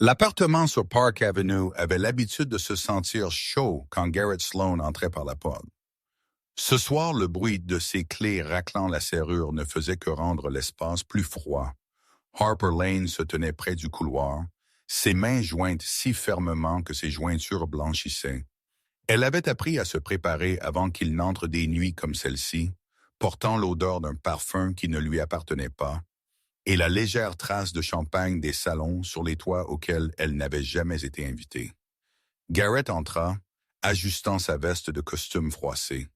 L'appartement sur Park Avenue avait l'habitude de se sentir chaud quand Garrett Sloan entrait par la porte. Ce soir, le bruit de ses clés raclant la serrure ne faisait que rendre l'espace plus froid. Harper Lane se tenait près du couloir, ses mains jointes si fermement que ses jointures blanchissaient. Elle avait appris à se préparer avant qu'il n'entre des nuits comme celle-ci, portant l'odeur d'un parfum qui ne lui appartenait pas, et la légère trace de champagne des salons sur les toits auxquels elle n'avait jamais été invitée. Garrett entra, ajustant sa veste de costume froissé.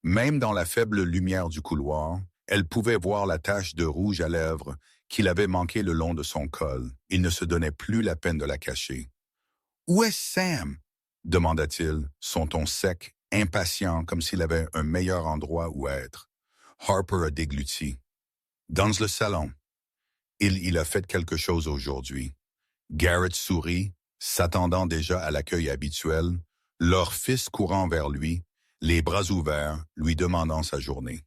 Même dans la faible lumière du couloir, elle pouvait voir la tache de rouge à lèvres qu'il avait manqué le long de son col. Il ne se donnait plus la peine de la cacher. « Où est Sam ?» demanda-t-il, son ton sec, impatient, comme s'il avait un meilleur endroit où être. Harper a dégluti. « Dans le salon. Il a fait quelque chose aujourd'hui. » Garrett sourit, s'attendant déjà à l'accueil habituel, leur fils courant vers lui, les bras ouverts, lui demandant sa journée.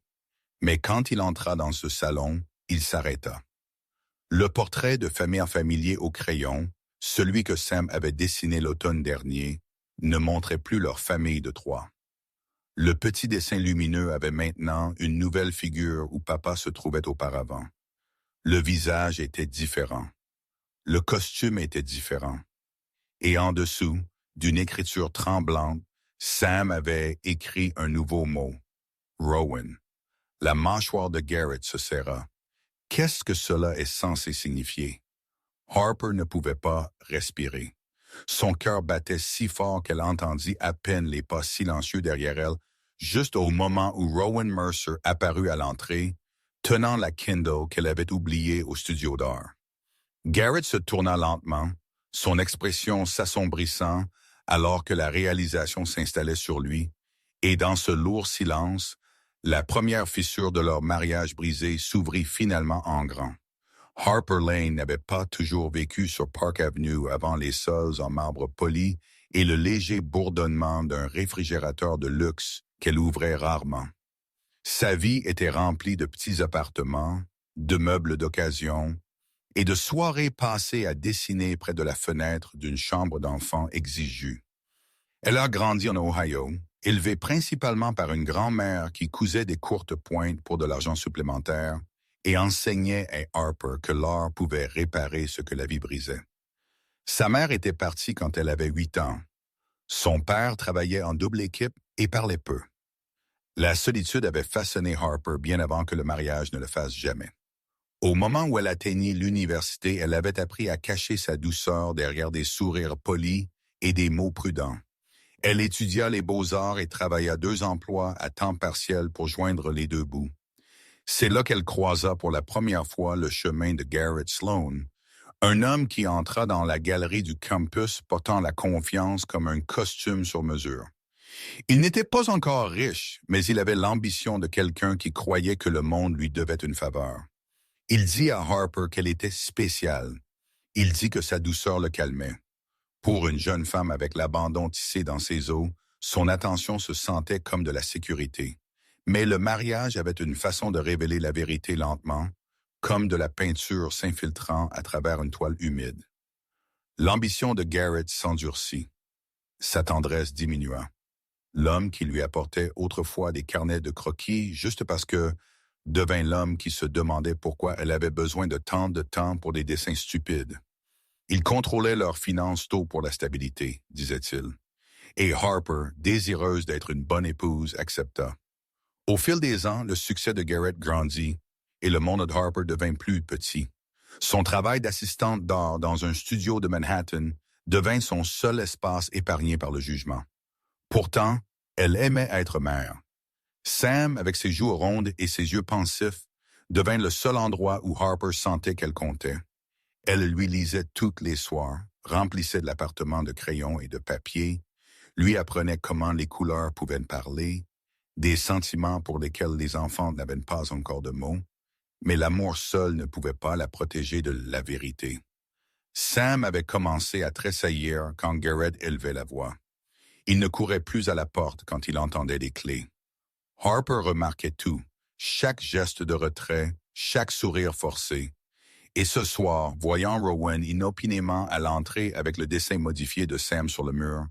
Mais quand il entra dans ce salon, il s'arrêta. Le portrait de famille familier au crayon, celui que Sam avait dessiné l'automne dernier, ne montrait plus leur famille de trois. Le petit dessin lumineux avait maintenant une nouvelle figure où papa se trouvait auparavant. Le visage était différent. Le costume était différent. Et en dessous, d'une écriture tremblante, Sam avait écrit un nouveau mot. Rowan. La mâchoire de Garrett se serra. Qu'est-ce que cela est censé signifier? Harper ne pouvait pas respirer. Son cœur battait si fort qu'elle entendit à peine les pas silencieux derrière elle, juste au moment où Rowan Mercer apparut à l'entrée, tenant la Kindle qu'elle avait oubliée au studio d'art. Garrett se tourna lentement, son expression s'assombrissant alors que la réalisation s'installait sur lui, et dans ce lourd silence, la première fissure de leur mariage brisé s'ouvrit finalement en grand. Harper Lane n'avait pas toujours vécu sur Park Avenue avant les sols en marbre poli et le léger bourdonnement d'un réfrigérateur de luxe qu'elle ouvrait rarement. Sa vie était remplie de petits appartements, de meubles d'occasion et de soirées passées à dessiner près de la fenêtre d'une chambre d'enfant exiguë. Elle a grandi en Ohio, élevée principalement par une grand-mère qui cousait des courtes pointes pour de l'argent supplémentaire et enseignait à Harper que l'art pouvait réparer ce que la vie brisait. Sa mère était partie quand elle avait 8 ans. Son père travaillait en double équipe et parlait peu. La solitude avait façonné Harper bien avant que le mariage ne le fasse jamais. Au moment où elle atteignit l'université, elle avait appris à cacher sa douceur derrière des sourires polis et des mots prudents. Elle étudia les beaux-arts et travailla 2 emplois à temps partiel pour joindre les deux bouts. C'est là qu'elle croisa pour la première fois le chemin de Garrett Sloan, un homme qui entra dans la galerie du campus portant la confiance comme un costume sur mesure. Il n'était pas encore riche, mais il avait l'ambition de quelqu'un qui croyait que le monde lui devait une faveur. Il dit à Harper qu'elle était spéciale. Il dit que sa douceur le calmait. Pour une jeune femme avec l'abandon tissé dans ses os, son attention se sentait comme de la sécurité. Mais le mariage avait une façon de révéler la vérité lentement, comme de la peinture s'infiltrant à travers une toile humide. L'ambition de Garrett s'endurcit. Sa tendresse diminua. L'homme qui lui apportait autrefois des carnets de croquis juste parce que devint l'homme qui se demandait pourquoi elle avait besoin de tant de temps pour des dessins stupides. Il contrôlait leurs finances tôt pour la stabilité, disait-il. Et Harper, désireuse d'être une bonne épouse, accepta. Au fil des ans, le succès de Garrett grandit et le monde de Harper devint plus petit. Son travail d'assistante d'art dans un studio de Manhattan devint son seul espace épargné par le jugement. Pourtant, elle aimait être mère. Sam, avec ses joues rondes et ses yeux pensifs, devint le seul endroit où Harper sentait qu'elle comptait. Elle lui lisait toutes les soirs, remplissait de l'appartement de crayons et de papier, lui apprenait comment les couleurs pouvaient parler, des sentiments pour lesquels les enfants n'avaient pas encore de mots, mais l'amour seul ne pouvait pas la protéger de la vérité. Sam avait commencé à tressaillir quand Garrett élevait la voix. Il ne courait plus à la porte quand il entendait les clés. Harper remarquait tout, chaque geste de retrait, chaque sourire forcé, Et ce soir, voyant Rowan inopinément à l'entrée avec le dessin modifié de Sam sur le mur,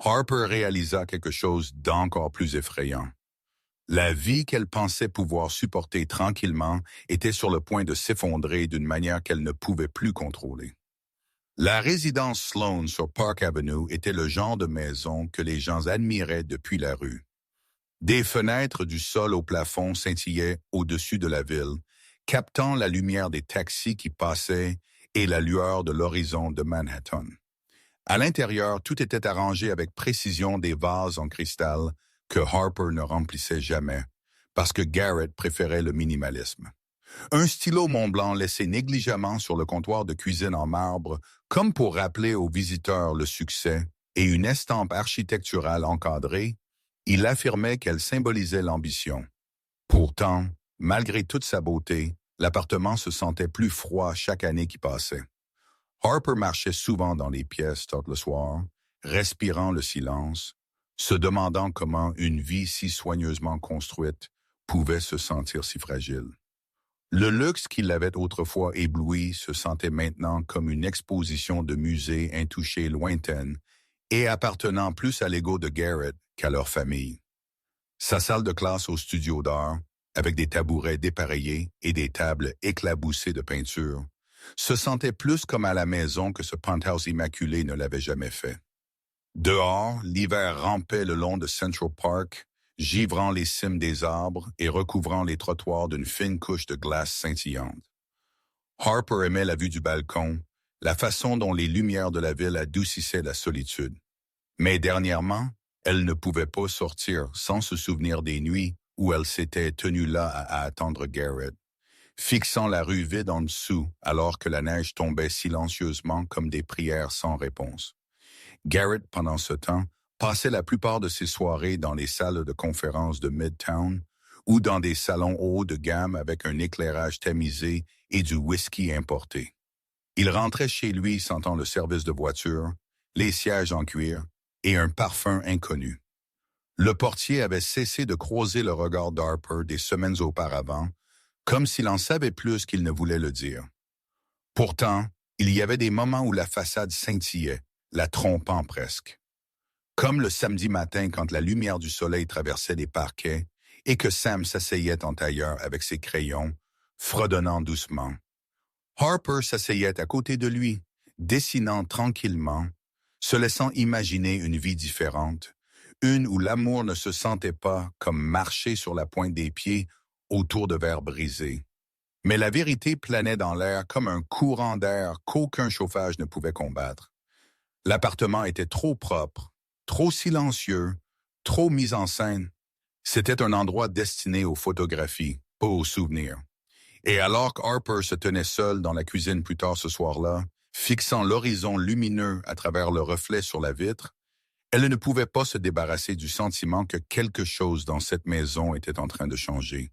Harper réalisa quelque chose d'encore plus effrayant. La vie qu'elle pensait pouvoir supporter tranquillement était sur le point de s'effondrer d'une manière qu'elle ne pouvait plus contrôler. La résidence Sloan sur Park Avenue était le genre de maison que les gens admiraient depuis la rue. Des fenêtres du sol au plafond scintillaient au-dessus de la ville, captant la lumière des taxis qui passaient et la lueur de l'horizon de Manhattan. À l'intérieur, tout était arrangé avec précision des vases en cristal que Harper ne remplissait jamais, parce que Garrett préférait le minimalisme. Un stylo Montblanc laissé négligemment sur le comptoir de cuisine en marbre, comme pour rappeler aux visiteurs le succès, et une estampe architecturale encadrée, il affirmait qu'elle symbolisait l'ambition. Pourtant, malgré toute sa beauté, l'appartement se sentait plus froid chaque année qui passait. Harper marchait souvent dans les pièces tard le soir, respirant le silence, se demandant comment une vie si soigneusement construite pouvait se sentir si fragile. Le luxe qui l'avait autrefois ébloui se sentait maintenant comme une exposition de musée intouchée lointaine et appartenant plus à l'ego de Garrett qu'à leur famille. Sa salle de classe au studio d'art, avec des tabourets dépareillés et des tables éclaboussées de peinture, se sentait plus comme à la maison que ce penthouse immaculé ne l'avait jamais fait. Dehors, l'hiver rampait le long de Central Park, givrant les cimes des arbres et recouvrant les trottoirs d'une fine couche de glace scintillante. Harper aimait la vue du balcon, la façon dont les lumières de la ville adoucissaient la solitude. Mais dernièrement, elle ne pouvait pas sortir sans se souvenir des nuits où elle s'était tenue là à attendre Garrett, fixant la rue vide en dessous alors que la neige tombait silencieusement comme des prières sans réponse. Garrett, pendant ce temps, passait la plupart de ses soirées dans les salles de conférence de Midtown ou dans des salons hauts de gamme avec un éclairage tamisé et du whisky importé. Il rentrait chez lui sentant le service de voiture, les sièges en cuir et un parfum inconnu. Le portier avait cessé de croiser le regard d'Harper des semaines auparavant, comme s'il en savait plus qu'il ne voulait le dire. Pourtant, il y avait des moments où la façade scintillait, la trompant presque. Comme le samedi matin quand la lumière du soleil traversait les parquets et que Sam s'asseyait en tailleur avec ses crayons, fredonnant doucement. Harper s'asseyait à côté de lui, dessinant tranquillement, se laissant imaginer une vie différente, une où l'amour ne se sentait pas comme marcher sur la pointe des pieds autour de verres brisés. Mais la vérité planait dans l'air comme un courant d'air qu'aucun chauffage ne pouvait combattre. L'appartement était trop propre, trop silencieux, trop mis en scène. C'était un endroit destiné aux photographies, pas aux souvenirs. Et alors qu'Harper se tenait seul dans la cuisine plus tard ce soir-là, fixant l'horizon lumineux à travers le reflet sur la vitre, elle ne pouvait pas se débarrasser du sentiment que quelque chose dans cette maison était en train de changer.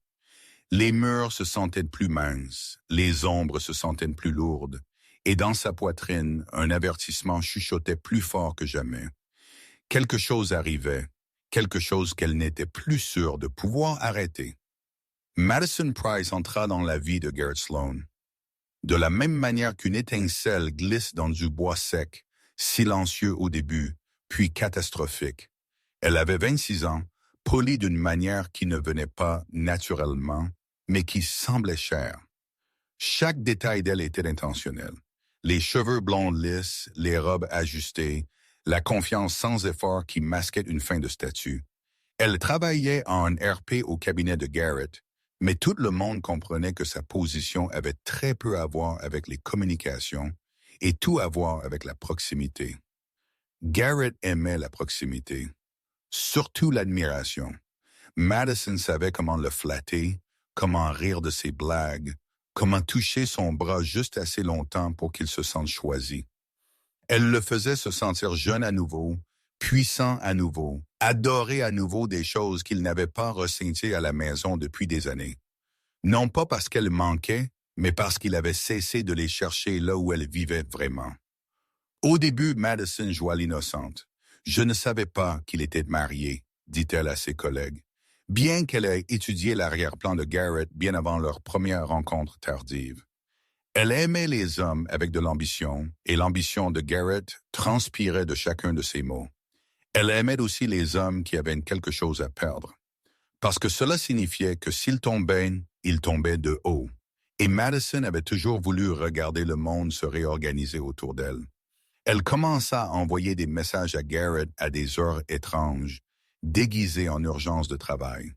Les murs se sentaient plus minces, les ombres se sentaient plus lourdes, et dans sa poitrine, un avertissement chuchotait plus fort que jamais. Quelque chose arrivait, quelque chose qu'elle n'était plus sûre de pouvoir arrêter. Madison Price entra dans la vie de Garrett Sloan. De la même manière qu'une étincelle glisse dans du bois sec, silencieux au début, puis catastrophique. Elle avait 26 ans, polie d'une manière qui ne venait pas naturellement, mais qui semblait chère. Chaque détail d'elle était intentionnel. Les cheveux blonds lisses, les robes ajustées, la confiance sans effort qui masquait une fin de statue. Elle travaillait en RP au cabinet de Garrett, mais tout le monde comprenait que sa position avait très peu à voir avec les communications et tout à voir avec la proximité. Garrett aimait la proximité, surtout l'admiration. Madison savait comment le flatter, comment rire de ses blagues, comment toucher son bras juste assez longtemps pour qu'il se sente choisi. Elle le faisait se sentir jeune à nouveau, puissant à nouveau, adorer à nouveau des choses qu'il n'avait pas ressenties à la maison depuis des années. Non pas parce qu'elle manquait, mais parce qu'il avait cessé de les chercher là où elle vivait vraiment. Au début, Madison joua l'innocente. « Je ne savais pas qu'il était marié », dit-elle à ses collègues, bien qu'elle ait étudié l'arrière-plan de Garrett bien avant leur première rencontre tardive. Elle aimait les hommes avec de l'ambition, et l'ambition de Garrett transpirait de chacun de ses mots. Elle aimait aussi les hommes qui avaient quelque chose à perdre, parce que cela signifiait que s'il tombait de haut. Et Madison avait toujours voulu regarder le monde se réorganiser autour d'elle. Elle commença à envoyer des messages à Garrett à des heures étranges, déguisées en urgence de travail.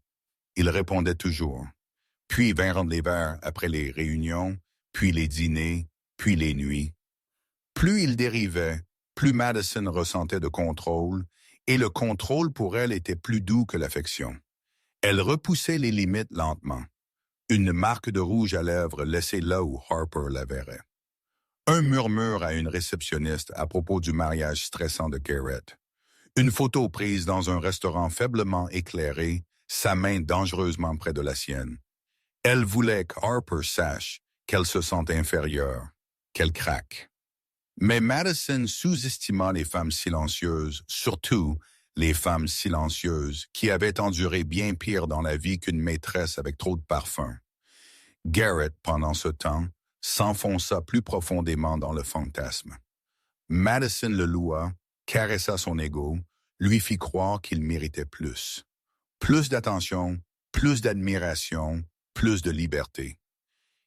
Il répondait toujours. Puis vinrent les verres après les réunions, puis les dîners, puis les nuits. Plus il dérivait, plus Madison ressentait de contrôle, et le contrôle pour elle était plus doux que l'affection. Elle repoussait les limites lentement. Une marque de rouge à lèvres laissée là où Harper la verrait. Un murmure à une réceptionniste à propos du mariage stressant de Garrett. Une photo prise dans un restaurant faiblement éclairé, sa main dangereusement près de la sienne. Elle voulait que Harper sache qu'elle se sent inférieure, qu'elle craque. Mais Madison sous-estima les femmes silencieuses, surtout les femmes silencieuses qui avaient enduré bien pire dans la vie qu'une maîtresse avec trop de parfum. Garrett, pendant ce temps, s'enfonça plus profondément dans le fantasme. Madison le loua, caressa son ego, lui fit croire qu'il méritait plus. Plus d'attention, plus d'admiration, plus de liberté.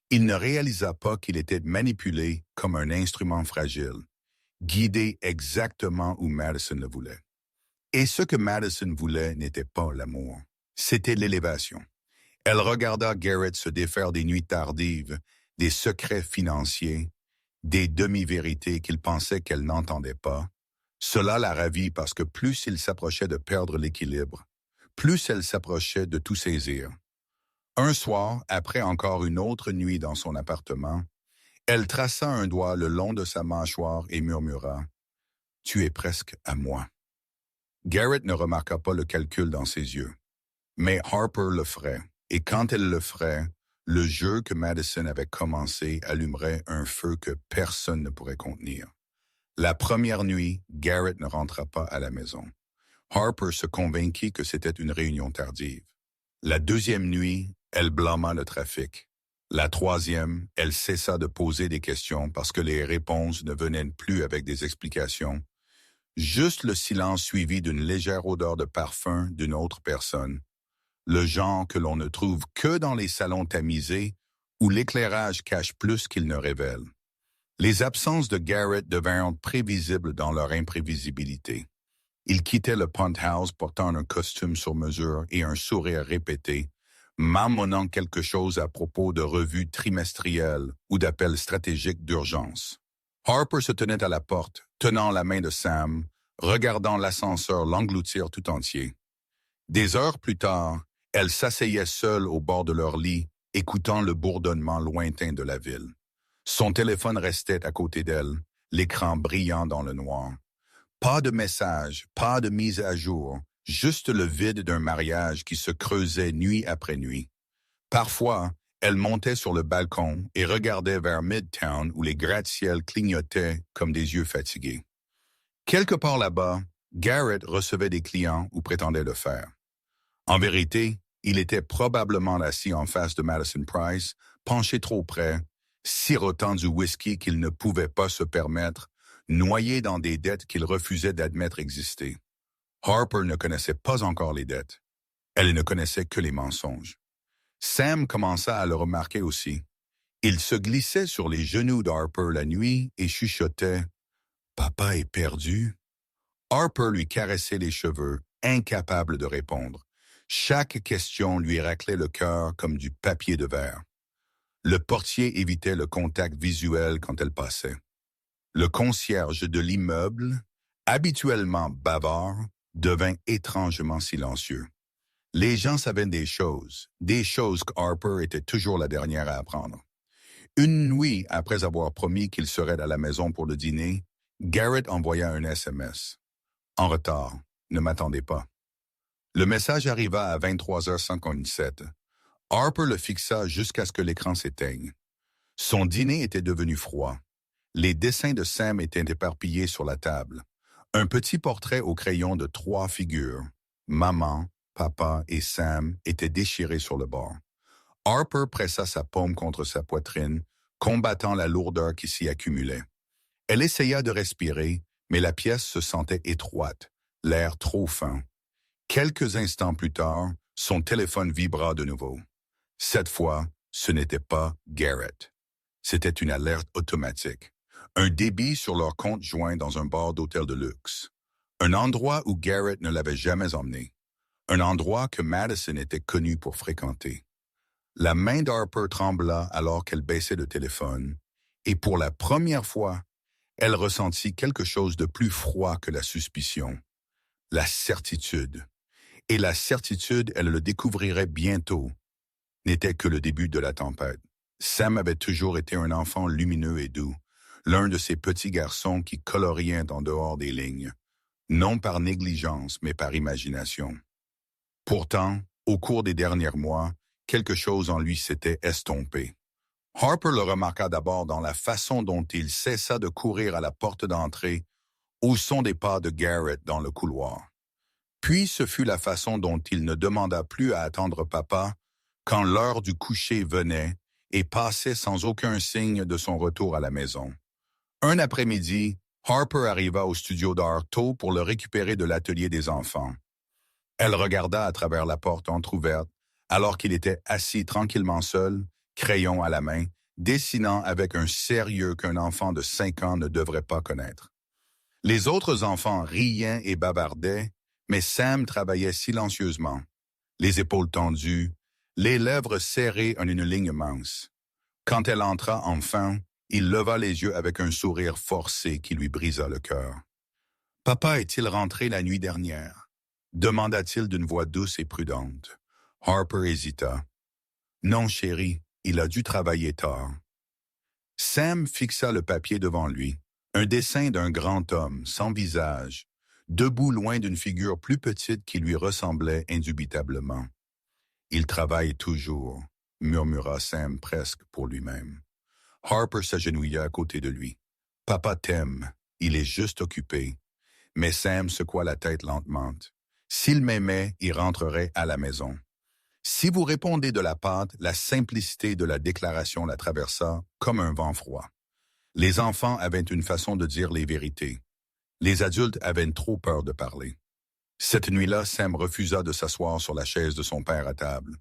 Il ne réalisa pas qu'il était manipulé comme un instrument fragile, guidé exactement où Madison le voulait. Et ce que Madison voulait n'était pas l'amour, c'était l'élévation. Elle regarda Garrett se défaire des nuits tardives, des secrets financiers, des demi-vérités qu'il pensait qu'elle n'entendait pas. Cela la ravit parce que plus il s'approchait de perdre l'équilibre, plus elle s'approchait de tout saisir. Un soir, après encore une autre nuit dans son appartement, elle traça un doigt le long de sa mâchoire et murmura « Tu es presque à moi ». Garrett ne remarqua pas le calcul dans ses yeux. Mais Harper le ferait, et quand elle le ferait, le jeu que Madison avait commencé allumerait un feu que personne ne pourrait contenir. La première nuit, Garrett ne rentra pas à la maison. Harper se convainquit que c'était une réunion tardive. La deuxième nuit, elle blâma le trafic. La troisième, elle cessa de poser des questions parce que les réponses ne venaient plus avec des explications. Juste le silence suivi d'une légère odeur de parfum d'une autre personne. Le genre que l'on ne trouve que dans les salons tamisés où l'éclairage cache plus qu'il ne révèle. Les absences de Garrett devinrent prévisibles dans leur imprévisibilité. Il quittait le penthouse portant un costume sur mesure et un sourire répété, marmonnant quelque chose à propos de revues trimestrielles ou d'appels stratégiques d'urgence. Harper se tenait à la porte, tenant la main de Sam, regardant l'ascenseur l'engloutir tout entier. Des heures plus tard, elle s'asseyait seule au bord de leur lit, écoutant le bourdonnement lointain de la ville. Son téléphone restait à côté d'elle, l'écran brillant dans le noir. Pas de message, pas de mise à jour, juste le vide d'un mariage qui se creusait nuit après nuit. Parfois, elle montait sur le balcon et regardait vers Midtown où les gratte-ciels clignotaient comme des yeux fatigués. Quelque part là-bas, Garrett recevait des clients ou prétendait le faire. En vérité, il était probablement assis en face de Madison Price, penché trop près, sirotant du whisky qu'il ne pouvait pas se permettre, noyé dans des dettes qu'il refusait d'admettre exister. Harper ne connaissait pas encore les dettes. Elle ne connaissait que les mensonges. Sam commença à le remarquer aussi. Il se glissait sur les genoux d'Harper la nuit et chuchotait « Papa est perdu ». Harper lui caressait les cheveux, incapable de répondre. Chaque question lui raclait le cœur comme du papier de verre. Le portier évitait le contact visuel quand elle passait. Le concierge de l'immeuble, habituellement bavard, devint étrangement silencieux. Les gens savaient des choses que Harper était toujours la dernière à apprendre. Une nuit, après avoir promis qu'il serait à la maison pour le dîner, Garrett envoya un SMS. « En retard, ne m'attendez pas ». Le message arriva à 23h57. Harper le fixa jusqu'à ce que l'écran s'éteigne. Son dîner était devenu froid. Les dessins de Sam étaient éparpillés sur la table. Un petit portrait au crayon de 3 figures. Maman, papa et Sam étaient déchirés sur le bord. Harper pressa sa paume contre sa poitrine, combattant la lourdeur qui s'y accumulait. Elle essaya de respirer, mais la pièce se sentait étroite, l'air trop fin. Quelques instants plus tard, son téléphone vibra de nouveau. Cette fois, ce n'était pas Garrett. C'était une alerte automatique. Un débit sur leur compte joint dans un bar d'hôtel de luxe. Un endroit où Garrett ne l'avait jamais emmené. Un endroit que Madison était connu pour fréquenter. La main d'Harper trembla alors qu'elle baissait le téléphone, et pour la première fois, elle ressentit quelque chose de plus froid que la suspicion. La certitude. Et la certitude, elle le découvrirait bientôt, n'était que le début de la tempête. Sam avait toujours été un enfant lumineux et doux, l'un de ces petits garçons qui coloriaient en dehors des lignes, non par négligence, mais par imagination. Pourtant, au cours des derniers mois, quelque chose en lui s'était estompé. Harper le remarqua d'abord dans la façon dont il cessa de courir à la porte d'entrée, au son des pas de Garrett dans le couloir. Puis ce fut la façon dont il ne demanda plus à attendre papa quand l'heure du coucher venait et passait sans aucun signe de son retour à la maison. Un après-midi, Harper arriva au studio d'art tôt pour le récupérer de l'atelier des enfants. Elle regarda à travers la porte entr'ouverte alors qu'il était assis tranquillement seul, crayon à la main, dessinant avec un sérieux qu'un enfant de 5 ans ne devrait pas connaître. Les autres enfants riaient et bavardaient, mais Sam travaillait silencieusement, les épaules tendues, les lèvres serrées en une ligne mince. Quand elle entra enfin, il leva les yeux avec un sourire forcé qui lui brisa le cœur. « Papa est-il rentré la nuit dernière ?» demanda-t-il d'une voix douce et prudente. Harper hésita. « Non, chérie, il a dû travailler tard. » Sam fixa le papier devant lui, un dessin d'un grand homme, sans visage, debout loin d'une figure plus petite qui lui ressemblait indubitablement. « Il travaille toujours », murmura Sam presque pour lui-même. Harper s'agenouilla à côté de lui. « Papa t'aime, il est juste occupé. » Mais Sam secoua la tête lentement. « S'il m'aimait, il rentrerait à la maison. » Si vous répondez de la pâte, la simplicité de la déclaration la traversa comme un vent froid. Les enfants avaient une façon de dire les vérités. Les adultes avaient trop peur de parler. Cette nuit-là, Sam refusa de s'asseoir sur la chaise de son père à table.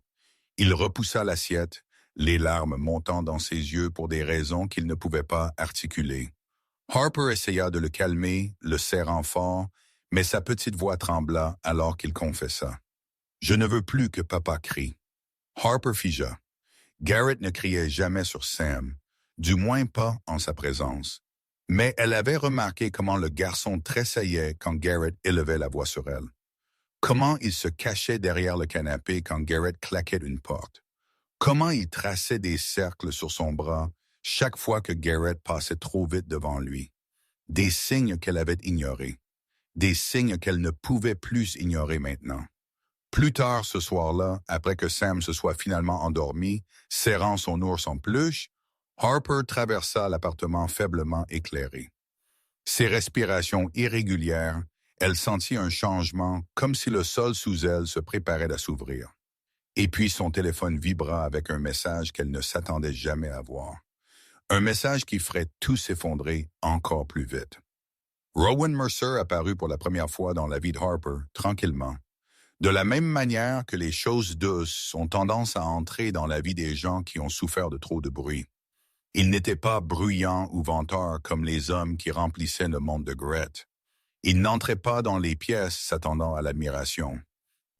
Il repoussa l'assiette, les larmes montant dans ses yeux pour des raisons qu'il ne pouvait pas articuler. Harper essaya de le calmer, le serrant fort, mais sa petite voix trembla alors qu'il confessa. « Je ne veux plus que papa crie. » Harper figea. Garrett ne criait jamais sur Sam, du moins pas en sa présence. Mais elle avait remarqué comment le garçon tressaillait quand Garrett élevait la voix sur elle. Comment il se cachait derrière le canapé quand Garrett claquait une porte. Comment il traçait des cercles sur son bras chaque fois que Garrett passait trop vite devant lui. Des signes qu'elle avait ignorés. Des signes qu'elle ne pouvait plus ignorer maintenant. Plus tard ce soir-là, après que Sam se soit finalement endormi, serrant son ours en peluche, Harper traversa l'appartement faiblement éclairé. Ses respirations irrégulières, elle sentit un changement comme si le sol sous elle se préparait à s'ouvrir. Et puis son téléphone vibra avec un message qu'elle ne s'attendait jamais à voir. Un message qui ferait tout s'effondrer encore plus vite. Rowan Mercer apparut pour la première fois dans la vie de Harper, tranquillement. De la même manière que les choses douces ont tendance à entrer dans la vie des gens qui ont souffert de trop de bruit. Il n'était pas bruyant ou venteur comme les hommes qui remplissaient le monde de Gret. Il n'entrait pas dans les pièces s'attendant à l'admiration.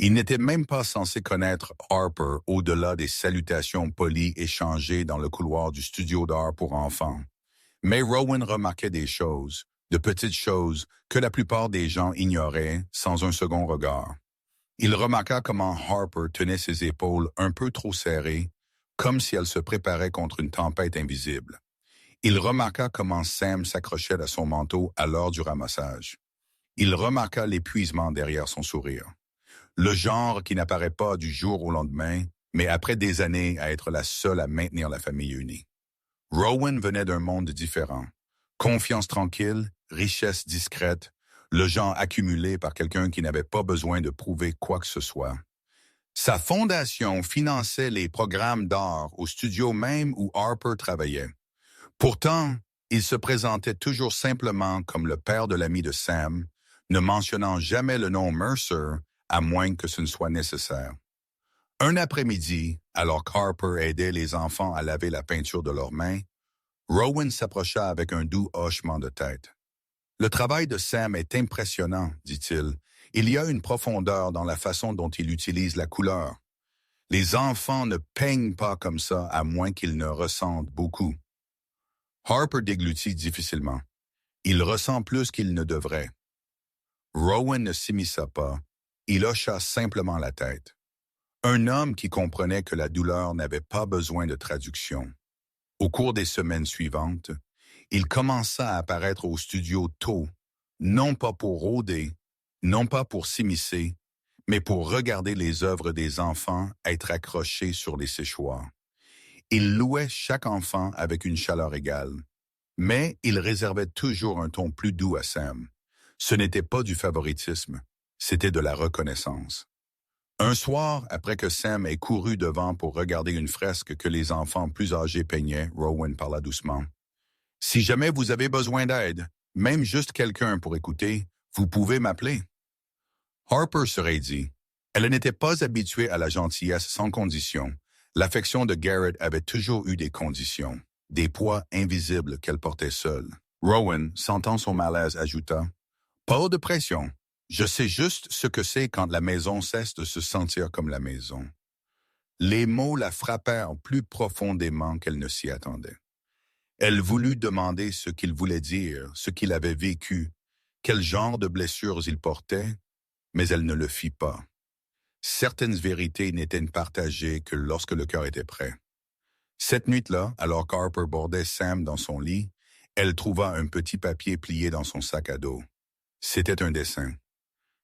Il n'était même pas censé connaître Harper au-delà des salutations polies échangées dans le couloir du studio d'art pour enfants. Mais Rowan remarquait des choses, de petites choses, que la plupart des gens ignoraient sans un second regard. Il remarqua comment Harper tenait ses épaules un peu trop serrées, comme si elle se préparait contre une tempête invisible. Il remarqua comment Sam s'accrochait à son manteau à l'heure du ramassage. Il remarqua l'épuisement derrière son sourire. Le genre qui n'apparaît pas du jour au lendemain, mais après des années à être la seule à maintenir la famille unie. Rowan venait d'un monde différent. Confiance tranquille, richesse discrète, le genre accumulé par quelqu'un qui n'avait pas besoin de prouver quoi que ce soit. Sa fondation finançait les programmes d'art au studio même où Harper travaillait. Pourtant, il se présentait toujours simplement comme le père de l'ami de Sam, ne mentionnant jamais le nom Mercer, à moins que ce ne soit nécessaire. Un après-midi, alors qu'Harper aidait les enfants à laver la peinture de leurs mains, Rowan s'approcha avec un doux hochement de tête. « Le travail de Sam est impressionnant, dit-il. Il y a une profondeur dans la façon dont il utilise la couleur. Les enfants ne peignent pas comme ça à moins qu'ils ne ressentent beaucoup. » Harper déglutit difficilement. Il ressent plus qu'il ne devrait. Rowan ne s'immisça pas. Il hocha simplement la tête. Un homme qui comprenait que la douleur n'avait pas besoin de traduction. Au cours des semaines suivantes, il commença à apparaître au studio tôt, non pas pour rôder, non pas pour s'immiscer, mais pour regarder les œuvres des enfants être accrochées sur les séchoirs. Il louait chaque enfant avec une chaleur égale, mais il réservait toujours un ton plus doux à Sam. Ce n'était pas du favoritisme, c'était de la reconnaissance. Un soir, après que Sam ait couru devant pour regarder une fresque que les enfants plus âgés peignaient, Rowan parla doucement. « Si jamais vous avez besoin d'aide, même juste quelqu'un pour écouter, vous pouvez m'appeler. » Harper se raidit. Elle n'était pas habituée à la gentillesse sans condition. L'affection de Garrett avait toujours eu des conditions, des poids invisibles qu'elle portait seule. Rowan, sentant son malaise, ajouta « Pas de pression. Je sais juste ce que c'est quand la maison cesse de se sentir comme la maison. » Les mots la frappèrent plus profondément qu'elle ne s'y attendait. Elle voulut demander ce qu'il voulait dire, ce qu'il avait vécu, quel genre de blessures il portait, mais elle ne le fit pas. Certaines vérités n'étaient partagées que lorsque le cœur était prêt. Cette nuit-là, alors qu'Harper bordait Sam dans son lit, elle trouva un petit papier plié dans son sac à dos. C'était un dessin.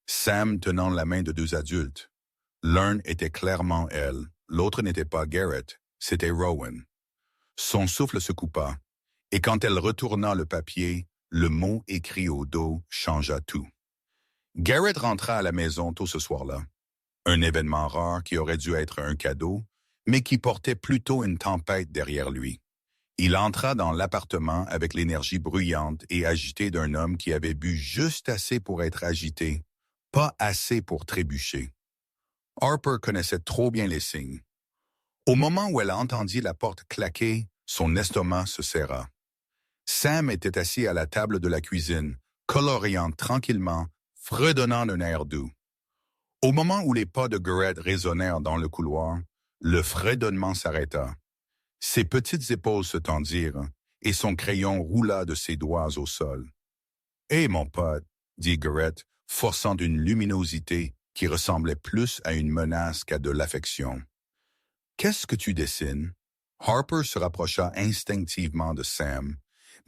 Sam tenant la main de deux adultes. L'un était clairement elle, l'autre n'était pas Garrett, c'était Rowan. Son souffle se coupa, et quand elle retourna le papier, le mot écrit au dos changea tout. Garrett rentra à la maison tôt ce soir-là. Un événement rare qui aurait dû être un cadeau, mais qui portait plutôt une tempête derrière lui. Il entra dans l'appartement avec l'énergie bruyante et agitée d'un homme qui avait bu juste assez pour être agité, pas assez pour trébucher. Harper connaissait trop bien les signes. Au moment où elle entendit la porte claquer, son estomac se serra. Sam était assis à la table de la cuisine, coloriant tranquillement, fredonnant d'un air doux. Au moment où les pas de Garrett résonnèrent dans le couloir, le fredonnement s'arrêta. Ses petites épaules se tendirent, et son crayon roula de ses doigts au sol. « Hé, mon pote, » dit Garrett, forçant d'une luminosité qui ressemblait plus à une menace qu'à de l'affection. « Qu'est-ce que tu dessines? » Harper se rapprocha instinctivement de Sam,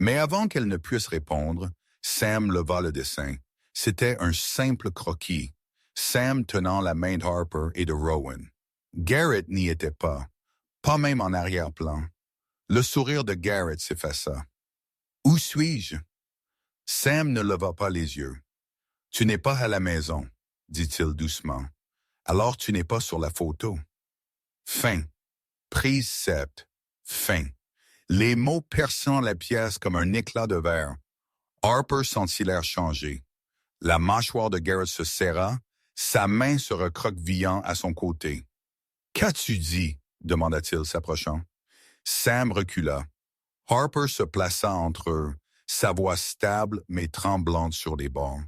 mais avant qu'elle ne puisse répondre, Sam leva le dessin. C'était un simple croquis, Sam tenant la main de Harper et de Rowan. Garrett n'y était pas même en arrière-plan. Le sourire de Garrett s'effaça. « Où suis-je? » Sam ne leva pas les yeux. « Tu n'es pas à la maison, » dit-il doucement. « Alors tu n'es pas sur la photo. » Fin. Prise sept. Fin. Les mots perçant la pièce comme un éclat de verre. Harper sentit l'air changer. La mâchoire de Garrett se serra, sa main se recroquevillant à son côté. « Qu'as-tu dit? » demanda-t-il s'approchant. Sam recula. Harper se plaça entre eux, sa voix stable mais tremblante sur les bords.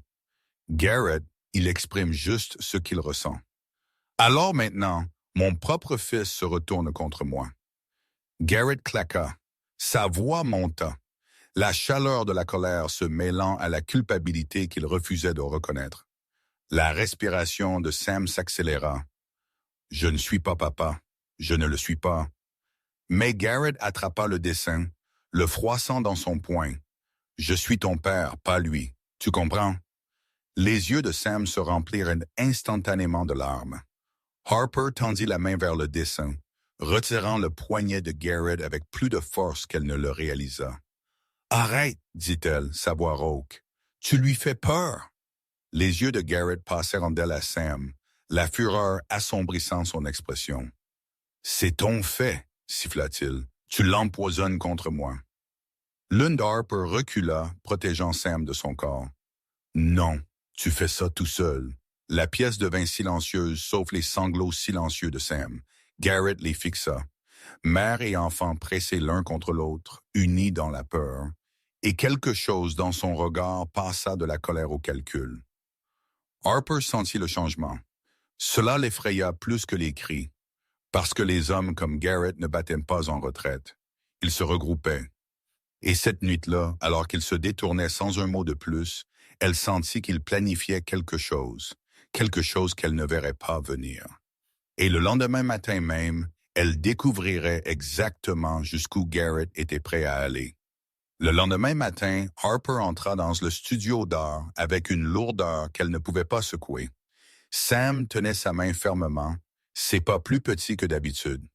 Garrett, il exprime juste ce qu'il ressent. Alors maintenant, mon propre fils se retourne contre moi. Garrett claqua. Sa voix monta, la chaleur de la colère se mêlant à la culpabilité qu'il refusait de reconnaître. La respiration de Sam s'accéléra. « Je ne suis pas papa. Je ne le suis pas. » Mais Garrett attrapa le dessin, le froissant dans son poing. « Je suis ton père, pas lui. Tu comprends? » Les yeux de Sam se remplirent instantanément de larmes. Harper tendit la main vers le dessin, retirant le poignet de Garrett avec plus de force qu'elle ne le réalisa. « Arrête, » dit-elle, sa voix rauque. « Tu lui fais peur. » Les yeux de Garrett passèrent d'elle à Sam, la fureur assombrissant son expression. « C'est ton fait, » siffla-t-il. « Tu l'empoisonnes contre moi. » L'une d'Harper recula, protégeant Sam de son corps. Non, tu fais ça tout seul. La pièce devint silencieuse, sauf les sanglots silencieux de Sam. Garrett les fixa. Mère et enfant pressés l'un contre l'autre, unis dans la peur, et quelque chose dans son regard passa de la colère au calcul. Harper sentit le changement. Cela l'effraya plus que les cris, parce que les hommes comme Garrett ne battaient pas en retraite. Ils se regroupaient. Et cette nuit-là, alors qu'il se détournait sans un mot de plus, elle sentit qu'il planifiait quelque chose qu'elle ne verrait pas venir. Et le lendemain matin même, elle découvrirait exactement jusqu'où Garrett était prêt à aller. Le lendemain matin, Harper entra dans le studio d'art avec une lourdeur qu'elle ne pouvait pas secouer. Sam tenait sa main fermement, ses pas plus petits que d'habitude.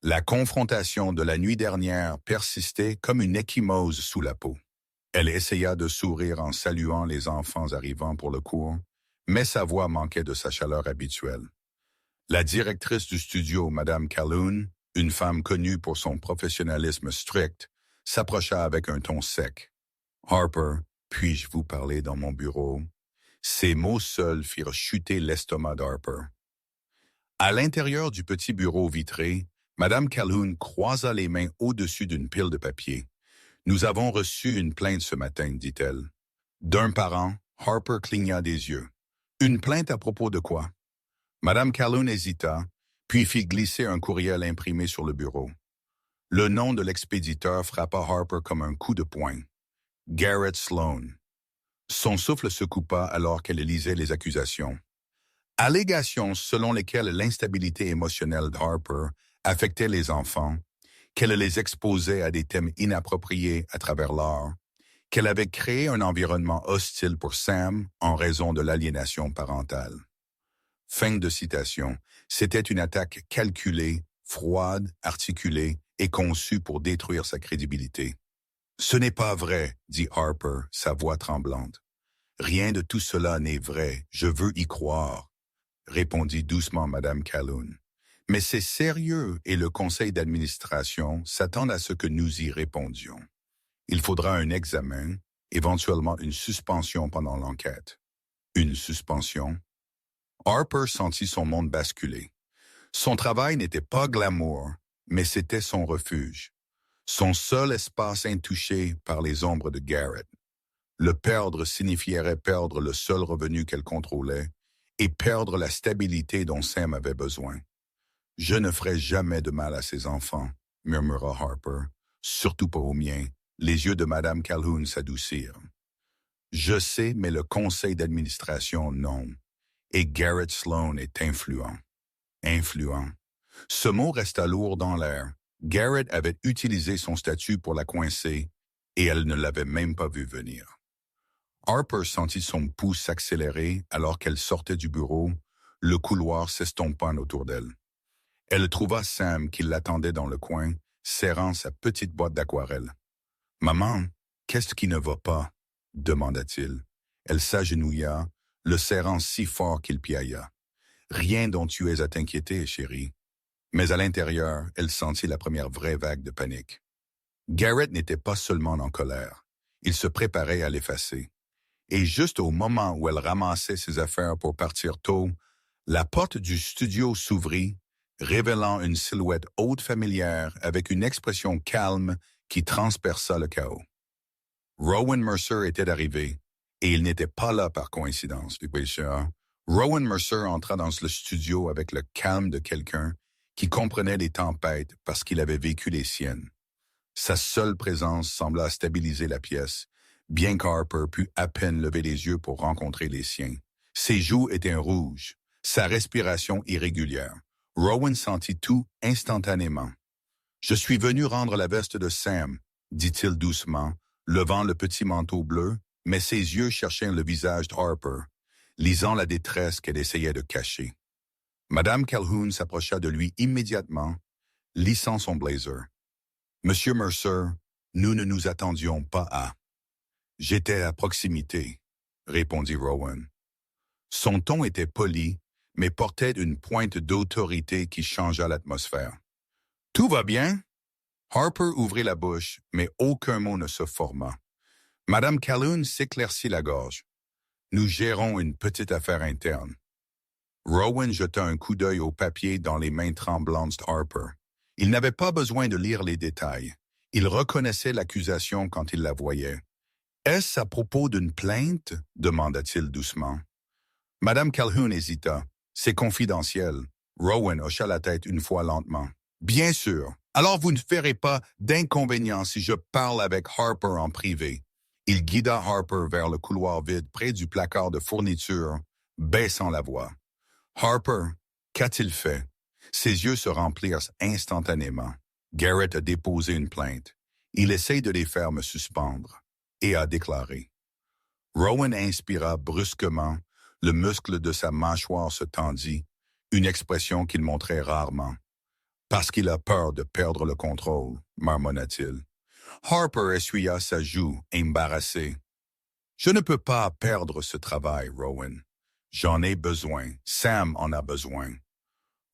La confrontation de la nuit dernière persistait comme une ecchymose sous la peau. Elle essaya de sourire en saluant les enfants arrivant pour le cours, mais sa voix manquait de sa chaleur habituelle. La directrice du studio, Mme Calhoun, une femme connue pour son professionnalisme strict, s'approcha avec un ton sec. « Harper, puis-je vous parler dans mon bureau? » Ces mots seuls firent chuter l'estomac d'Harper. À l'intérieur du petit bureau vitré, Mme Calhoun croisa les mains au-dessus d'une pile de papier. « Nous avons reçu une plainte ce matin, dit-elle. » D'un parent, Harper cligna des yeux. « Une plainte à propos de quoi? » Mme Calhoun hésita, puis fit glisser un courriel imprimé sur le bureau. Le nom de l'expéditeur frappa Harper comme un coup de poing. Garrett Sloan. Son souffle se coupa alors qu'elle lisait les accusations. Allégations selon lesquelles l'instabilité émotionnelle d'Harper affectait les enfants, qu'elle les exposait à des thèmes inappropriés à travers l'art, qu'elle avait créé un environnement hostile pour Sam en raison de l'aliénation parentale. Fin de citation. C'était une attaque calculée, froide, articulée et conçue pour détruire sa crédibilité. « Ce n'est pas vrai, » dit Harper, sa voix tremblante. « Rien de tout cela n'est vrai, je veux y croire, » répondit doucement Mme Calhoun. « Mais c'est sérieux et le conseil d'administration s'attend à ce que nous y répondions. Il faudra un examen, éventuellement une suspension pendant l'enquête. » Une suspension? Harper sentit son monde basculer. Son travail n'était pas glamour, mais c'était son refuge. Son seul espace intouché par les ombres de Garrett. Le perdre signifierait perdre le seul revenu qu'elle contrôlait et perdre la stabilité dont Sam avait besoin. « Je ne ferai jamais de mal à ses enfants, » murmura Harper, « surtout pas aux miens. » Les yeux de Mme Calhoun s'adoucirent. « Je sais, mais le conseil d'administration, non. Et Garrett Sloan est influent. » Influent. Ce mot resta lourd dans l'air. Garrett avait utilisé son statut pour la coincer et elle ne l'avait même pas vu venir. Harper sentit son pouls s'accélérer alors qu'elle sortait du bureau, le couloir s'estompant autour d'elle. Elle trouva Sam qui l'attendait dans le coin, serrant sa petite boîte d'aquarelle. « Maman, qu'est-ce qui ne va pas? » demanda-t-il. Elle s'agenouilla, le serrant si fort qu'il piailla. « Rien dont tu aies à t'inquiéter, chérie. » Mais à l'intérieur, elle sentit la première vraie vague de panique. Garrett n'était pas seulement en colère, il se préparait à l'effacer. Et juste au moment où elle ramassait ses affaires pour partir tôt, la porte du studio s'ouvrit, révélant une silhouette haute familière avec une expression calme qui transperça le chaos. Rowan Mercer était arrivé, et il n'était pas là par coïncidence. Rowan Mercer entra dans le studio avec le calme de quelqu'un qui comprenait les tempêtes parce qu'il avait vécu les siennes. Sa seule présence sembla stabiliser la pièce, bien qu'Harper pût à peine lever les yeux pour rencontrer les siens. Ses joues étaient rouges, sa respiration irrégulière. Rowan sentit tout instantanément. « Je suis venu rendre la veste de Sam, » dit-il doucement, levant le petit manteau bleu, mais ses yeux cherchaient le visage d'Harper, lisant la détresse qu'elle essayait de cacher. Madame Calhoun s'approcha de lui immédiatement, lissant son blazer. « Monsieur Mercer, nous ne nous attendions pas à... » « J'étais à proximité, » répondit Rowan. Son ton était poli, mais portait une pointe d'autorité qui changea l'atmosphère. « Tout va bien? » Harper ouvrit la bouche, mais aucun mot ne se forma. Madame Calhoun s'éclaircit la gorge. Nous gérons une petite affaire interne. Rowan jeta un coup d'œil au papier dans les mains tremblantes d'Harper. Il n'avait pas besoin de lire les détails. Il reconnaissait l'accusation quand il la voyait. « Est-ce à propos d'une plainte? » demanda-t-il doucement. Madame Calhoun hésita. « C'est confidentiel. » Rowan hocha la tête une fois lentement. « Bien sûr. Alors vous ne ferez pas d'inconvénient si je parle avec Harper en privé. » Il guida Harper vers le couloir vide près du placard de fourniture, baissant la voix. « Harper, qu'a-t-il fait? » Ses yeux se remplirent instantanément. Garrett a déposé une plainte. Il essaye de les faire me suspendre. Et a déclaré. Rowan inspira brusquement, le muscle de sa mâchoire se tendit, une expression qu'il montrait rarement. Parce qu'il a peur de perdre le contrôle, marmonna-t-il. Harper essuya sa joue, embarrassé. Je ne peux pas perdre ce travail, Rowan. J'en ai besoin. Sam en a besoin.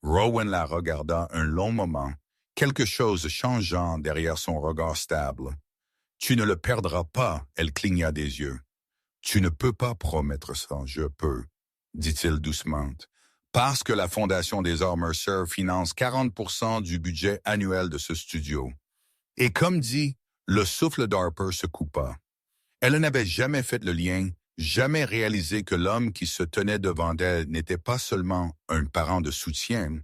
Rowan la regarda un long moment, quelque chose changeant derrière son regard stable. Tu ne le perdras pas, elle cligna des yeux. Tu ne peux pas promettre ça, je peux, dit-il doucement, parce que la Fondation des Arts Mercer finance 40% du budget annuel de ce studio. Et comme dit, le souffle d'Harper se coupa. Elle n'avait jamais fait le lien, jamais réalisé que l'homme qui se tenait devant elle n'était pas seulement un parent de soutien,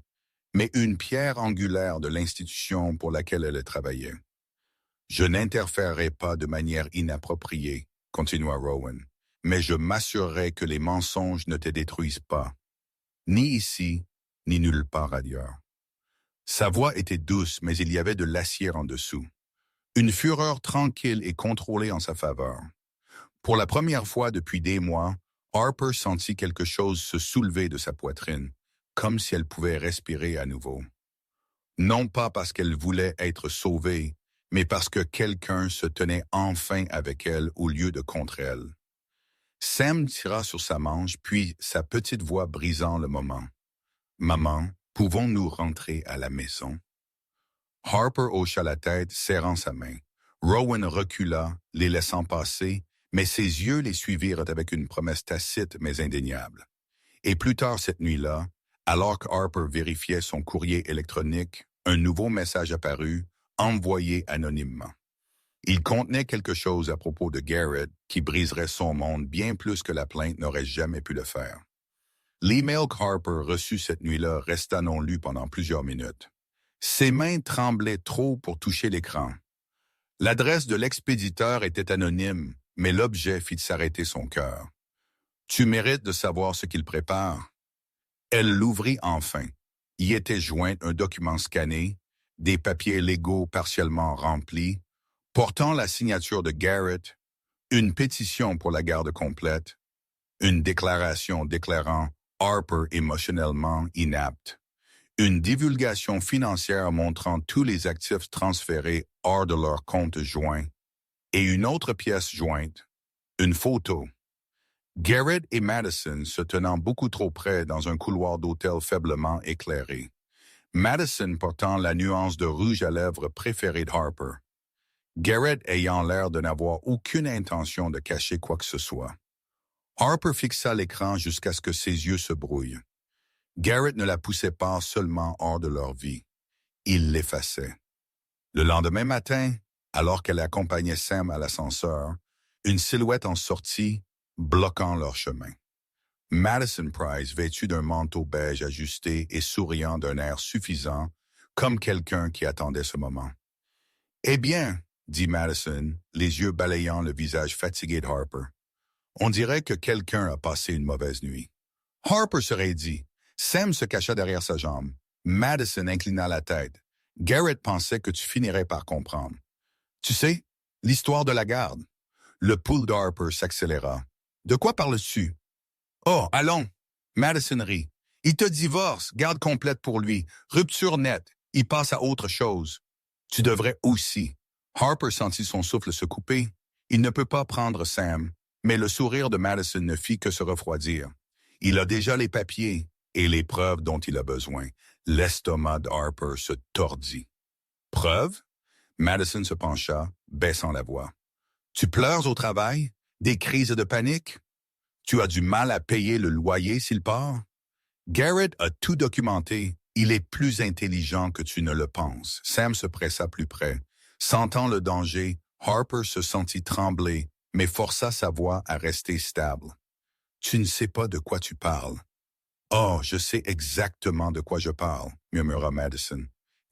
mais une pierre angulaire de l'institution pour laquelle elle travaillait. Je n'interférerai pas de manière inappropriée, continua Rowan, mais je m'assurerai que les mensonges ne te détruisent pas, ni ici, ni nulle part ailleurs. Sa voix était douce, mais il y avait de l'acier en dessous. Une fureur tranquille et contrôlée en sa faveur. Pour la première fois depuis des mois, Harper sentit quelque chose se soulever de sa poitrine, comme si elle pouvait respirer à nouveau. Non pas parce qu'elle voulait être sauvée, mais parce que quelqu'un se tenait enfin avec elle au lieu de contre elle. Sam tira sur sa manche, puis sa petite voix brisant le moment. « Maman, pouvons-nous rentrer à la maison? » Harper hocha la tête, serrant sa main. Rowan recula, les laissant passer, mais ses yeux les suivirent avec une promesse tacite mais indéniable. Et plus tard cette nuit-là, alors que Harper vérifiait son courrier électronique, un nouveau message apparut, envoyé anonymement. Il contenait quelque chose à propos de Garrett qui briserait son monde bien plus que la plainte n'aurait jamais pu le faire. L'email qu'Harper reçut cette nuit-là resta non lu pendant plusieurs minutes. Ses mains tremblaient trop pour toucher l'écran. L'adresse de l'expéditeur était anonyme, mais l'objet fit s'arrêter son cœur. « Tu mérites de savoir ce qu'il prépare. » Elle l'ouvrit enfin. Y était joint un document scanné, des papiers légaux partiellement remplis, portant la signature de Garrett, une pétition pour la garde complète, une déclaration déclarant Harper émotionnellement inapte, une divulgation financière montrant tous les actifs transférés hors de leur compte joint, et une autre pièce jointe, une photo. Garrett et Madison se tenant beaucoup trop près dans un couloir d'hôtel faiblement éclairé. Madison portant la nuance de rouge à lèvres préférée de Harper. Garrett ayant l'air de n'avoir aucune intention de cacher quoi que ce soit. Harper fixa l'écran jusqu'à ce que ses yeux se brouillent. Garrett ne la poussait pas seulement hors de leur vie. Il l'effaçait. Le lendemain matin, alors qu'elle accompagnait Sam à l'ascenseur, une silhouette en sortit, bloquant leur chemin. Madison Price, vêtue d'un manteau beige ajusté et souriant d'un air suffisant, comme quelqu'un qui attendait ce moment. « Eh bien, » dit Madison, les yeux balayant le visage fatigué de Harper. « On dirait que quelqu'un a passé une mauvaise nuit. » Harper se raidit. Sam se cacha derrière sa jambe. Madison inclina la tête. Garrett pensait que tu finirais par comprendre. « Tu sais, l'histoire de la garde. » Le pouls d'Harper s'accéléra. « De quoi parles-tu? »« Oh, allons! » Madison rit. « Il te divorce, garde complète pour lui, rupture nette, il passe à autre chose. Tu devrais aussi. » Harper sentit son souffle se couper. Il ne peut pas prendre Sam, mais le sourire de Madison ne fit que se refroidir. Il a déjà les papiers et les preuves dont il a besoin. L'estomac d'Harper se tordit. « Preuves? » Madison se pencha, baissant la voix. Tu pleures au travail? Des crises de panique? Tu as du mal à payer le loyer s'il part? Garrett a tout documenté. Il est plus intelligent que tu ne le penses. Sam se pressa plus près. Sentant le danger, Harper se sentit trembler, mais força sa voix à rester stable. Tu ne sais pas de quoi tu parles. Oh, je sais exactement de quoi je parle, murmura Madison.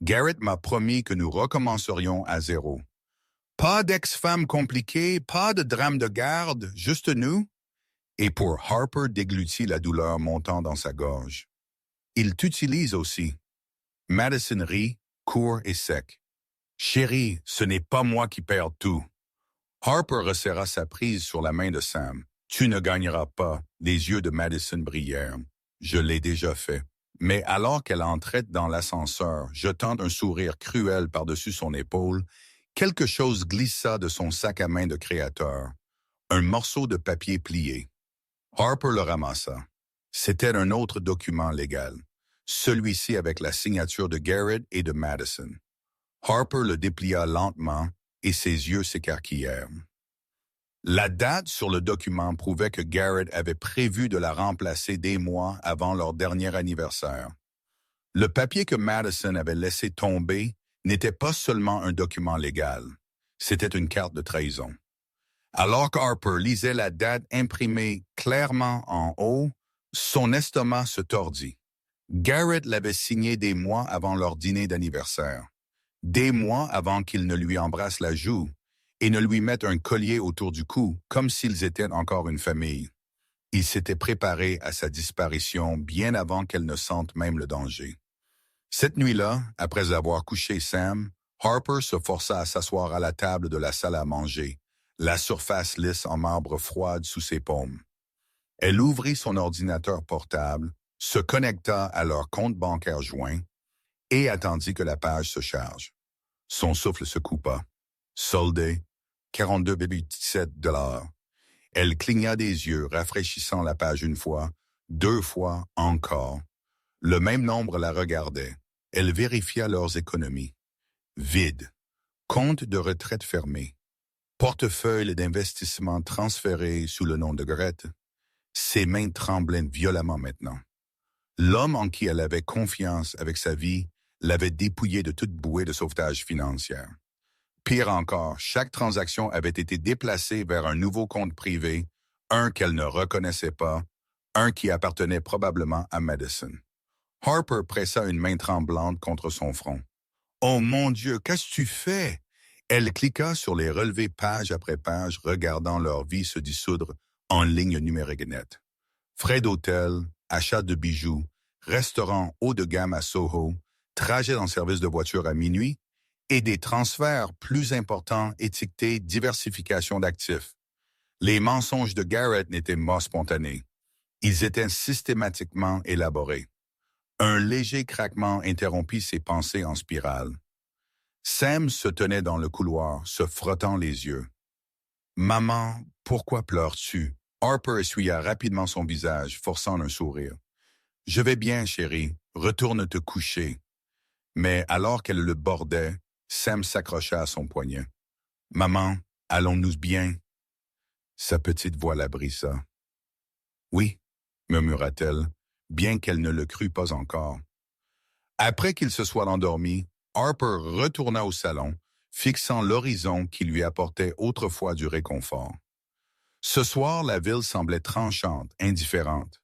Garrett m'a promis que nous recommencerions à zéro. Pas d'ex-femme compliquée, pas de drame de garde, juste nous. Et pour Harper déglutit la douleur montant dans sa gorge. Il t'utilise aussi. Madison rit, court et sec. Chérie, ce n'est pas moi qui perds tout. Harper resserra sa prise sur la main de Sam. Tu ne gagneras pas. Les yeux de Madison brillèrent. Je l'ai déjà fait. Mais alors qu'elle entrait dans l'ascenseur, jetant un sourire cruel par-dessus son épaule, quelque chose glissa de son sac à main de créateur. Un morceau de papier plié. Harper le ramassa. C'était un autre document légal. Celui-ci avec la signature de Garrett et de Madison. Harper le déplia lentement et ses yeux s'écarquillèrent. La date sur le document prouvait que Garrett avait prévu de la remplacer des mois avant leur dernier anniversaire. Le papier que Madison avait laissé tomber n'était pas seulement un document légal, c'était une carte de trahison. Alors qu'Harper lisait la date imprimée clairement en haut, son estomac se tordit. Garrett l'avait signé des mois avant leur dîner d'anniversaire, des mois avant qu'il ne lui embrasse la joue et ne lui mette un collier autour du cou, comme s'ils étaient encore une famille. Il s'était préparé à sa disparition bien avant qu'elle ne sente même le danger. Cette nuit-là, après avoir couché Sam, Harper se força à s'asseoir à la table de la salle à manger, la surface lisse en marbre froide sous ses paumes. Elle ouvrit son ordinateur portable, se connecta à leur compte bancaire joint et attendit que la page se charge. Son souffle se coupa. Soldé, 42,17 $. Elle cligna des yeux, rafraîchissant la page une fois, deux fois, encore. Le même nombre la regardait. Elle vérifia leurs économies. Vide. Compte de retraite fermé. Portefeuille d'investissement transféré sous le nom de Grete. Ses mains tremblaient violemment maintenant. L'homme en qui elle avait confiance avec sa vie l'avait dépouillée de toute bouée de sauvetage financière. Pire encore, chaque transaction avait été déplacée vers un nouveau compte privé, un qu'elle ne reconnaissait pas, un qui appartenait probablement à Madison. Harper pressa une main tremblante contre son front. « Oh mon Dieu, qu'est-ce que tu fais? » Elle cliqua sur les relevés page après page, regardant leur vie se dissoudre en lignes numériques nettes. Frais d'hôtel, achat de bijoux, restaurant haut de gamme à Soho, trajet en service de voiture à minuit, et des transferts plus importants étiquetés diversification d'actifs. Les mensonges de Garrett n'étaient pas spontanés. Ils étaient systématiquement élaborés. Un léger craquement interrompit ses pensées en spirale. Sam se tenait dans le couloir, se frottant les yeux. « Maman, pourquoi pleures-tu? » Harper essuya rapidement son visage, forçant un sourire. « Je vais bien, chérie. Retourne te coucher. » Mais alors qu'elle le bordait, Sam s'accrocha à son poignet. « Maman, allons-nous bien? » Sa petite voix la brisa. « Oui, » murmura-t-elle, bien qu'elle ne le crût pas encore. Après qu'il se soit endormi, Harper retourna au salon, fixant l'horizon qui lui apportait autrefois du réconfort. Ce soir, la ville semblait tranchante, indifférente.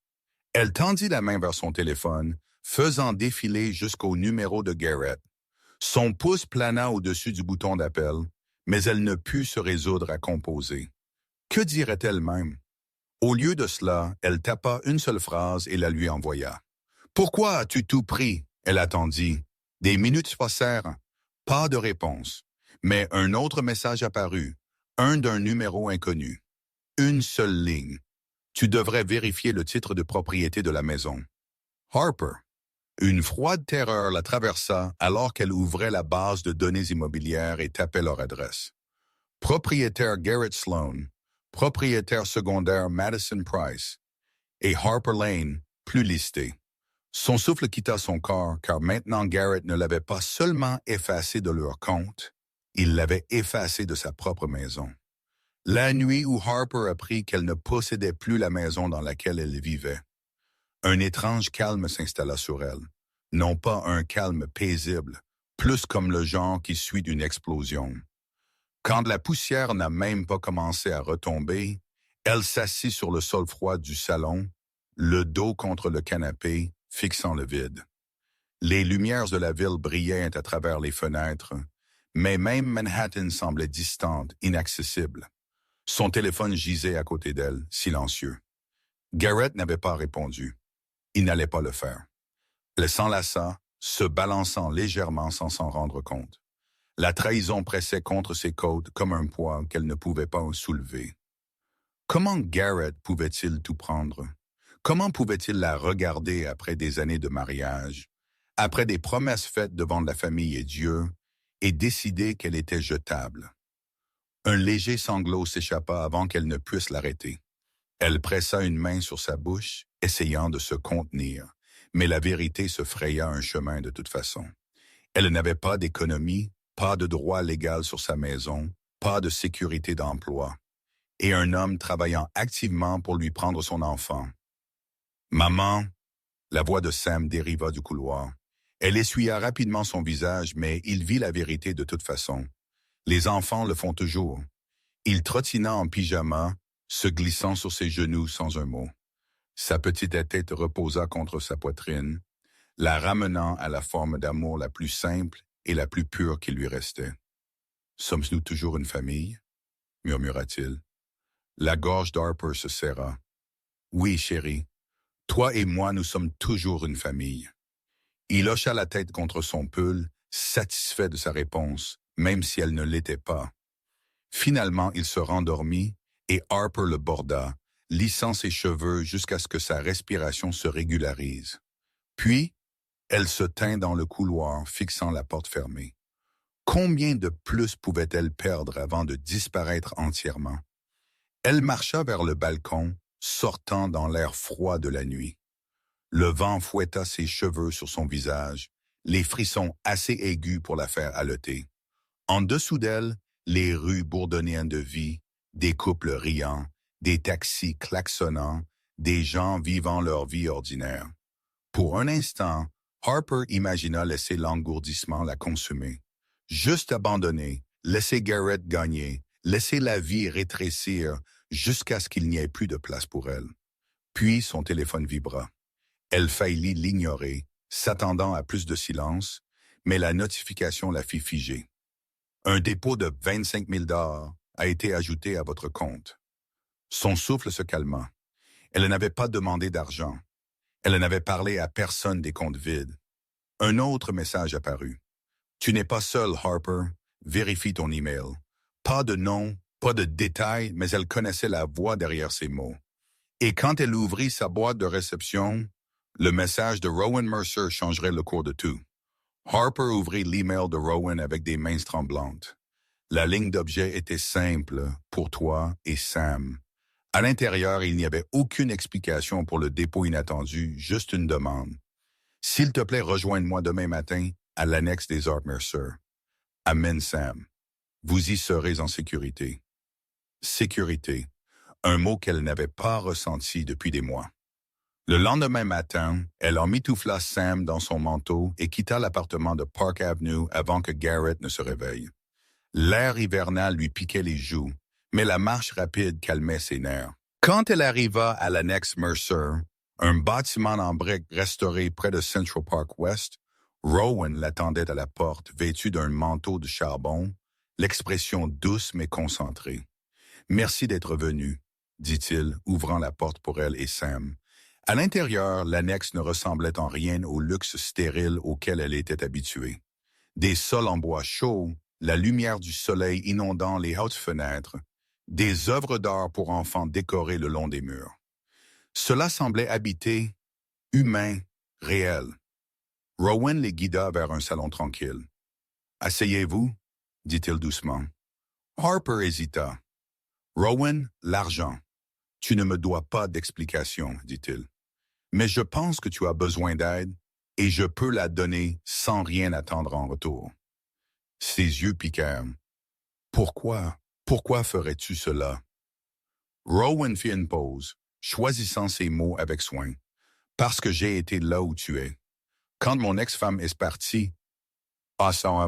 Elle tendit la main vers son téléphone, faisant défiler jusqu'au numéro de Garrett. Son pouce plana au-dessus du bouton d'appel, mais elle ne put se résoudre à composer. Que dirait-elle même? Au lieu de cela, elle tapa une seule phrase et la lui envoya. « Pourquoi as-tu tout pris? » Elle attendit. Des minutes passèrent. Pas de réponse. Mais un autre message apparut, un d'un numéro inconnu. Une seule ligne. Tu devrais vérifier le titre de propriété de la maison. Harper. Une froide terreur la traversa alors qu'elle ouvrait la base de données immobilières et tapait leur adresse. Propriétaire Garrett Sloan. Propriétaire secondaire Madison Price. Et Harper Lane, plus listé. Son souffle quitta son corps car maintenant Garrett ne l'avait pas seulement effacé de leur compte, Il l'avait effacée de sa propre maison. La nuit où Harper apprit qu'elle ne possédait plus la maison dans laquelle elle vivait, un étrange calme s'installa sur elle. Non pas un calme paisible, plus comme le genre qui suit une explosion. Quand la poussière n'a même pas commencé à retomber, elle s'assit sur le sol froid du salon, le dos contre le canapé, fixant le vide. Les lumières de la ville brillaient à travers les fenêtres, mais même Manhattan semblait distante, inaccessible. Son téléphone gisait à côté d'elle, silencieux. Garrett n'avait pas répondu. Il n'allait pas le faire. Elle s'enlaça, se balançant légèrement sans s'en rendre compte. La trahison pressait contre ses côtes comme un poids qu'elle ne pouvait pas soulever. Comment Garrett pouvait-il tout prendre? Comment pouvait-il la regarder après des années de mariage, après des promesses faites devant la famille et Dieu, et décider qu'elle était jetable? Un léger sanglot s'échappa avant qu'elle ne puisse l'arrêter. Elle pressa une main sur sa bouche, essayant de se contenir, mais la vérité se fraya un chemin de toute façon. Elle n'avait pas d'économie, pas de droit légal sur sa maison, pas de sécurité d'emploi, et un homme travaillant activement pour lui prendre son enfant. « Maman !» La voix de Sam dériva du couloir. Elle essuya rapidement son visage, mais il vit la vérité de toute façon. Les enfants le font toujours. Il trottina en pyjama, se glissant sur ses genoux sans un mot. Sa petite tête reposa contre sa poitrine, la ramenant à la forme d'amour la plus simple et la plus pure qui lui restait. « Sommes-nous toujours une famille? » murmura-t-il. La gorge d'Harper se serra. « Oui, chérie, toi et moi, nous sommes toujours une famille. » Il hocha la tête contre son pull, satisfait de sa réponse, même si elle ne l'était pas. Finalement, il se rendormit et Harper le borda, lissant ses cheveux jusqu'à ce que sa respiration se régularise. Puis, elle se tint dans le couloir, fixant la porte fermée. Combien de plus pouvait-elle perdre avant de disparaître entièrement? Elle marcha vers le balcon, sortant dans l'air froid de la nuit. Le vent fouetta ses cheveux sur son visage, les frissons assez aigus pour la faire haleter. En dessous d'elle, les rues bourdonnaient de vie, des couples riant, des taxis klaxonnant, des gens vivant leur vie ordinaire. Pour un instant, Harper imagina laisser l'engourdissement la consumer. Juste abandonner, laisser Garrett gagner, laisser la vie rétrécir jusqu'à ce qu'il n'y ait plus de place pour elle. Puis son téléphone vibra. Elle faillit l'ignorer, s'attendant à plus de silence, mais la notification la fit figer. Un dépôt de 25 000 $ a été ajouté à votre compte. Son souffle se calma. Elle n'avait pas demandé d'argent. Elle n'avait parlé à personne des comptes vides. Un autre message apparut. Tu n'es pas seul, Harper. Vérifie ton email. Pas de nom, pas de détails, mais elle connaissait la voix derrière ces mots. Et quand elle ouvrit sa boîte de réception, le message de Rowan Mercer changerait le cours de tout. Harper ouvrit l'email de Rowan avec des mains tremblantes. La ligne d'objet était simple, pour toi et Sam. À l'intérieur, il n'y avait aucune explication pour le dépôt inattendu, juste une demande. S'il te plaît, rejoigne-moi demain matin à l'annexe des Art Mercer. Amen, Sam. Vous y serez en sécurité. Sécurité, un mot qu'elle n'avait pas ressenti depuis des mois. Le lendemain matin, elle emmitoufla Sam dans son manteau et quitta l'appartement de Park Avenue avant que Garrett ne se réveille. L'air hivernal lui piquait les joues, mais la marche rapide calmait ses nerfs. Quand elle arriva à l'annexe Mercer, un bâtiment en briques restauré près de Central Park West, Rowan l'attendait à la porte, vêtu d'un manteau de charbon, l'expression douce mais concentrée. « Merci d'être venu, » dit-il, ouvrant la porte pour elle et Sam. À l'intérieur, l'annexe ne ressemblait en rien au luxe stérile auquel elle était habituée. Des sols en bois chaud, la lumière du soleil inondant les hautes fenêtres, des œuvres d'art pour enfants décorées le long des murs. Cela semblait habité, humain, réel. Rowan les guida vers un salon tranquille. « Asseyez-vous, » dit-il doucement. Harper hésita. « Rowan, l'argent. Tu ne me dois pas d'explication, dit-il. Mais je pense que tu as besoin d'aide et je peux la donner sans rien attendre en retour. » Ses yeux piquèrent. Pourquoi? Pourquoi ferais-tu cela? Rowan fit une pause, choisissant ses mots avec soin. Parce que j'ai été là où tu es. Quand mon ex-femme est partie, Anna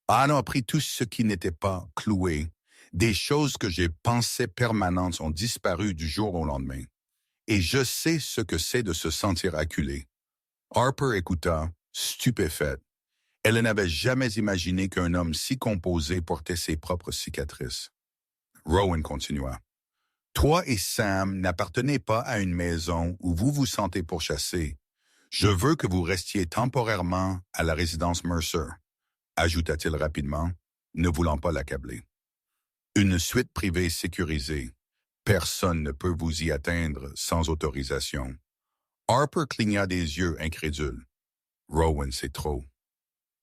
a appris tout ce qui n'était pas cloué. Des choses que j'ai pensées permanentes ont disparu du jour au lendemain. Et je sais ce que c'est de se sentir acculé. Harper écouta, stupéfaite. Elle n'avait jamais imaginé qu'un homme si composé portait ses propres cicatrices. Rowan continua. Toi et Sam n'appartenez pas à une maison où vous vous sentez pourchassé. Je veux que vous restiez temporairement à la résidence Mercer, ajouta-t-il rapidement, ne voulant pas l'accabler. Une suite privée sécurisée. Personne ne peut vous y atteindre sans autorisation. Harper cligna des yeux incrédule. Rowan, c'est trop.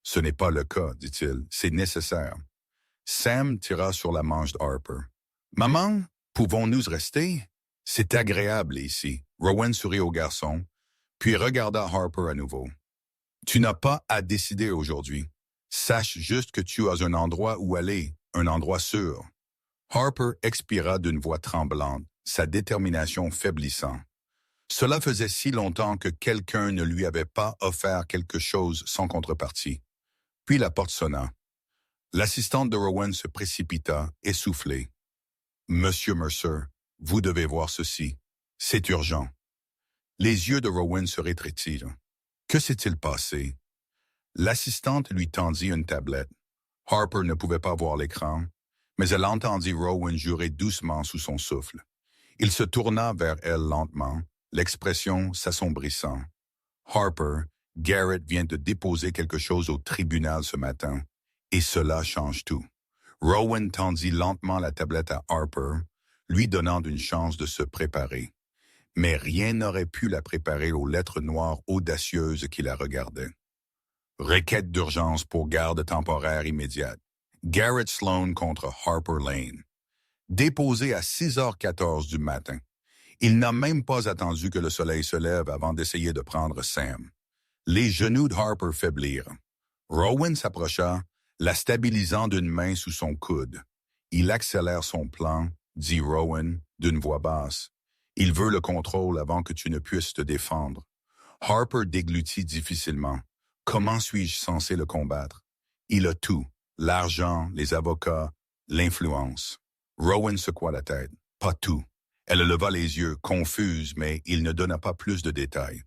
Ce n'est pas le cas, dit-il, c'est nécessaire. Sam tira sur la manche d'Harper. Maman, pouvons-nous rester? C'est agréable ici. Rowan sourit au garçon, puis regarda Harper à nouveau. Tu n'as pas à décider aujourd'hui. Sache juste que tu as un endroit où aller, un endroit sûr. Harper expira d'une voix tremblante, sa détermination faiblissant. Cela faisait si longtemps que quelqu'un ne lui avait pas offert quelque chose sans contrepartie. Puis la porte sonna. L'assistante de Rowan se précipita, essoufflée. « Monsieur Mercer, vous devez voir ceci. C'est urgent. » Les yeux de Rowan se rétrécirent. Que s'est-il passé? L'assistante lui tendit une tablette. Harper ne pouvait pas voir l'écran, mais elle entendit Rowan jurer doucement sous son souffle. Il se tourna vers elle lentement, l'expression s'assombrissant. « Harper, Garrett vient de déposer quelque chose au tribunal ce matin, et cela change tout. » Rowan tendit lentement la tablette à Harper, lui donnant une chance de se préparer. Mais rien n'aurait pu la préparer aux lettres noires audacieuses qui la regardaient. Requête d'urgence pour garde temporaire immédiate. Garrett Sloan contre Harper Lane. Déposé à 6h14 du matin. Il n'a même pas attendu que le soleil se lève avant d'essayer de prendre Sam. Les genoux de Harper faiblirent. Rowan s'approcha, la stabilisant d'une main sous son coude. Il accélère son plan, dit Rowan, d'une voix basse. Il veut le contrôle avant que tu ne puisses te défendre. Harper déglutit difficilement. Comment suis-je censé le combattre? Il a tout, l'argent, les avocats, l'influence. Rowan secoua la tête. Pas tout. Elle leva les yeux, confuse, mais il ne donna pas plus de détails.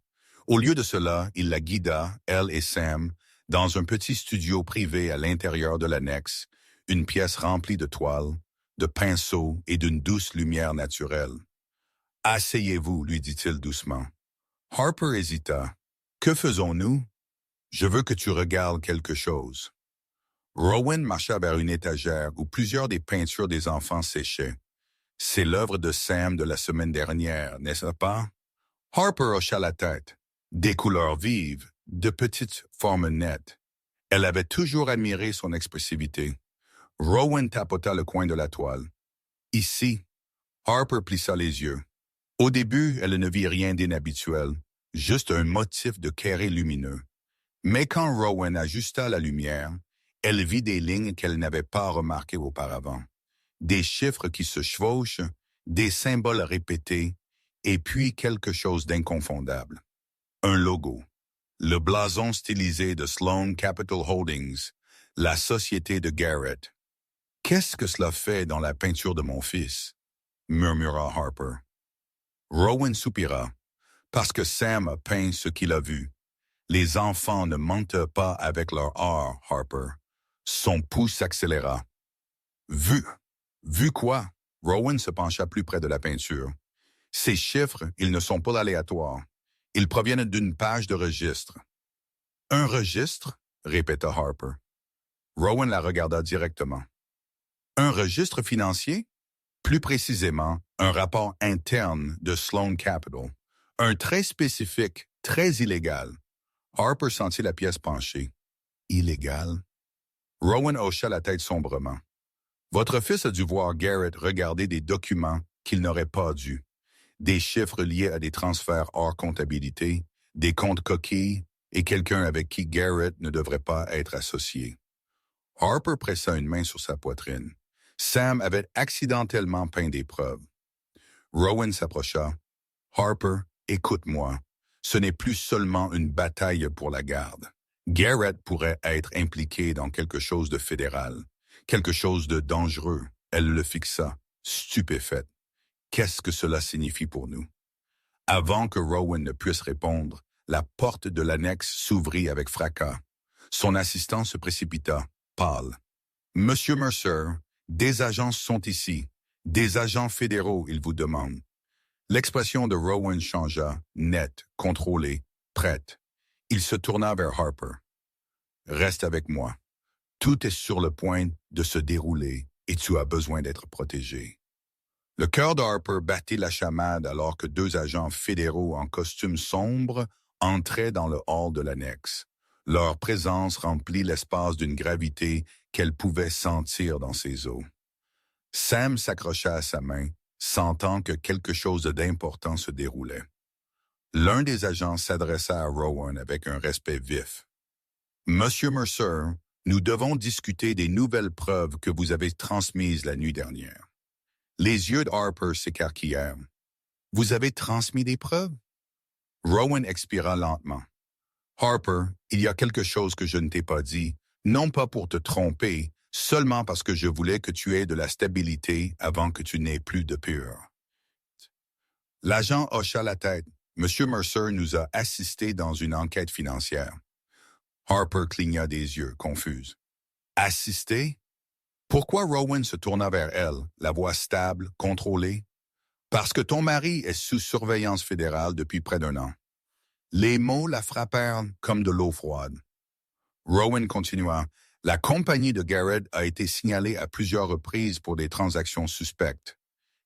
Au lieu de cela, il la guida, elle et Sam, dans un petit studio privé à l'intérieur de l'annexe, une pièce remplie de toiles, de pinceaux et d'une douce lumière naturelle. « Asseyez-vous, lui dit-il doucement. Harper hésita. « Que faisons-nous? »« Je veux que tu regardes quelque chose. » Rowan marcha vers une étagère où plusieurs des peintures des enfants séchaient. « C'est l'œuvre de Sam de la semaine dernière, n'est-ce pas? » Harper hocha la tête. Des couleurs vives, de petites formes nettes. Elle avait toujours admiré son expressivité. Rowan tapota le coin de la toile. « Ici. » Harper plissa les yeux. Au début, elle ne vit rien d'inhabituel, juste un motif de carré lumineux. Mais quand Rowan ajusta la lumière, elle vit des lignes qu'elle n'avait pas remarquées auparavant. Des chiffres qui se chevauchent, des symboles répétés, et puis quelque chose d'inconfondable. Un logo. Le blason stylisé de Sloan Capital Holdings, la société de Garrett. « Qu'est-ce que cela fait dans la peinture de mon fils? » murmura Harper. Rowan soupira. « Parce que Sam a peint ce qu'il a vu. Les enfants ne mentent pas avec leur art, Harper. » Son pouls s'accéléra. « Vu? Vu quoi? » Rowan se pencha plus près de la peinture. « Ces chiffres, ils ne sont pas aléatoires. Ils proviennent d'une page de registre. »« Un registre? » répéta Harper. Rowan la regarda directement. « Un registre financier? Plus précisément, un rapport interne de Sloan Capital. Un très spécifique, très illégal. » Harper sentit la pièce penchée. « Illégal? » Rowan hocha la tête sombrement. « Votre fils a dû voir Garrett regarder des documents qu'il n'aurait pas dû. Des chiffres liés à des transferts hors comptabilité, des comptes coquilles et quelqu'un avec qui Garrett ne devrait pas être associé. » Harper pressa une main sur sa poitrine. Sam avait accidentellement peint des preuves. Rowan s'approcha. Harper, écoute-moi. Ce n'est plus seulement une bataille pour la garde. Garrett pourrait être impliqué dans quelque chose de fédéral, quelque chose de dangereux. Elle le fixa, stupéfaite. Qu'est-ce que cela signifie pour nous? Avant que Rowan ne puisse répondre, la porte de l'annexe s'ouvrit avec fracas. Son assistant se précipita, pâle. « Monsieur Mercer, des agents sont ici. Des agents fédéraux, ils vous demandent. » L'expression de Rowan changea, nette, contrôlée, prête. Il se tourna vers Harper. « Reste avec moi. Tout est sur le point de se dérouler et tu as besoin d'être protégé. » Le cœur de Harper battit la chamade alors que deux agents fédéraux en costume sombre entraient dans le hall de l'annexe. Leur présence remplit l'espace d'une gravité qu'elle pouvait sentir dans ses os. Sam s'accrocha à sa main, sentant que quelque chose d'important se déroulait. L'un des agents s'adressa à Rowan avec un respect vif. « Monsieur Mercer, nous devons discuter des nouvelles preuves que vous avez transmises la nuit dernière. » Les yeux de Harper s'écarquillèrent. « Vous avez transmis des preuves? » Rowan expira lentement. « Harper, il y a quelque chose que je ne t'ai pas dit, non pas pour te tromper, seulement parce que je voulais que tu aies de la stabilité avant que tu n'aies plus de peur. » L'agent hocha la tête. « Monsieur Mercer nous a assistés dans une enquête financière. » Harper cligna des yeux, confuse. « Assisté? » Pourquoi Rowan se tourna vers elle, la voix stable, contrôlée? « Parce que ton mari est sous surveillance fédérale depuis près d'1 an. » Les mots la frappèrent comme de l'eau froide. Rowan continua. « La compagnie de Garrett a été signalée à plusieurs reprises pour des transactions suspectes.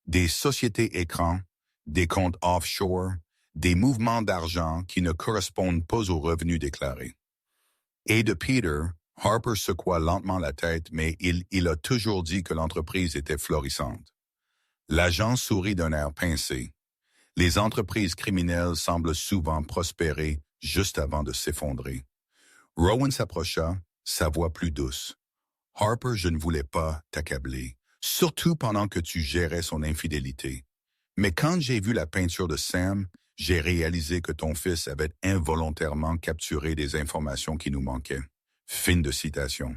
Des sociétés écrans, des comptes offshore, des mouvements d'argent qui ne correspondent pas aux revenus déclarés. » Et de Peter, Harper secoua lentement la tête, mais il a toujours dit que l'entreprise était florissante. L'agent sourit d'un air pincé. Les entreprises criminelles semblent souvent prospérer juste avant de s'effondrer. Rowan s'approcha, sa voix plus douce. « Harper, je ne voulais pas t'accabler, surtout pendant que tu gérais son infidélité. Mais quand j'ai vu la peinture de Sam, j'ai réalisé que ton fils avait involontairement capturé des informations qui nous manquaient. » Fin de citation.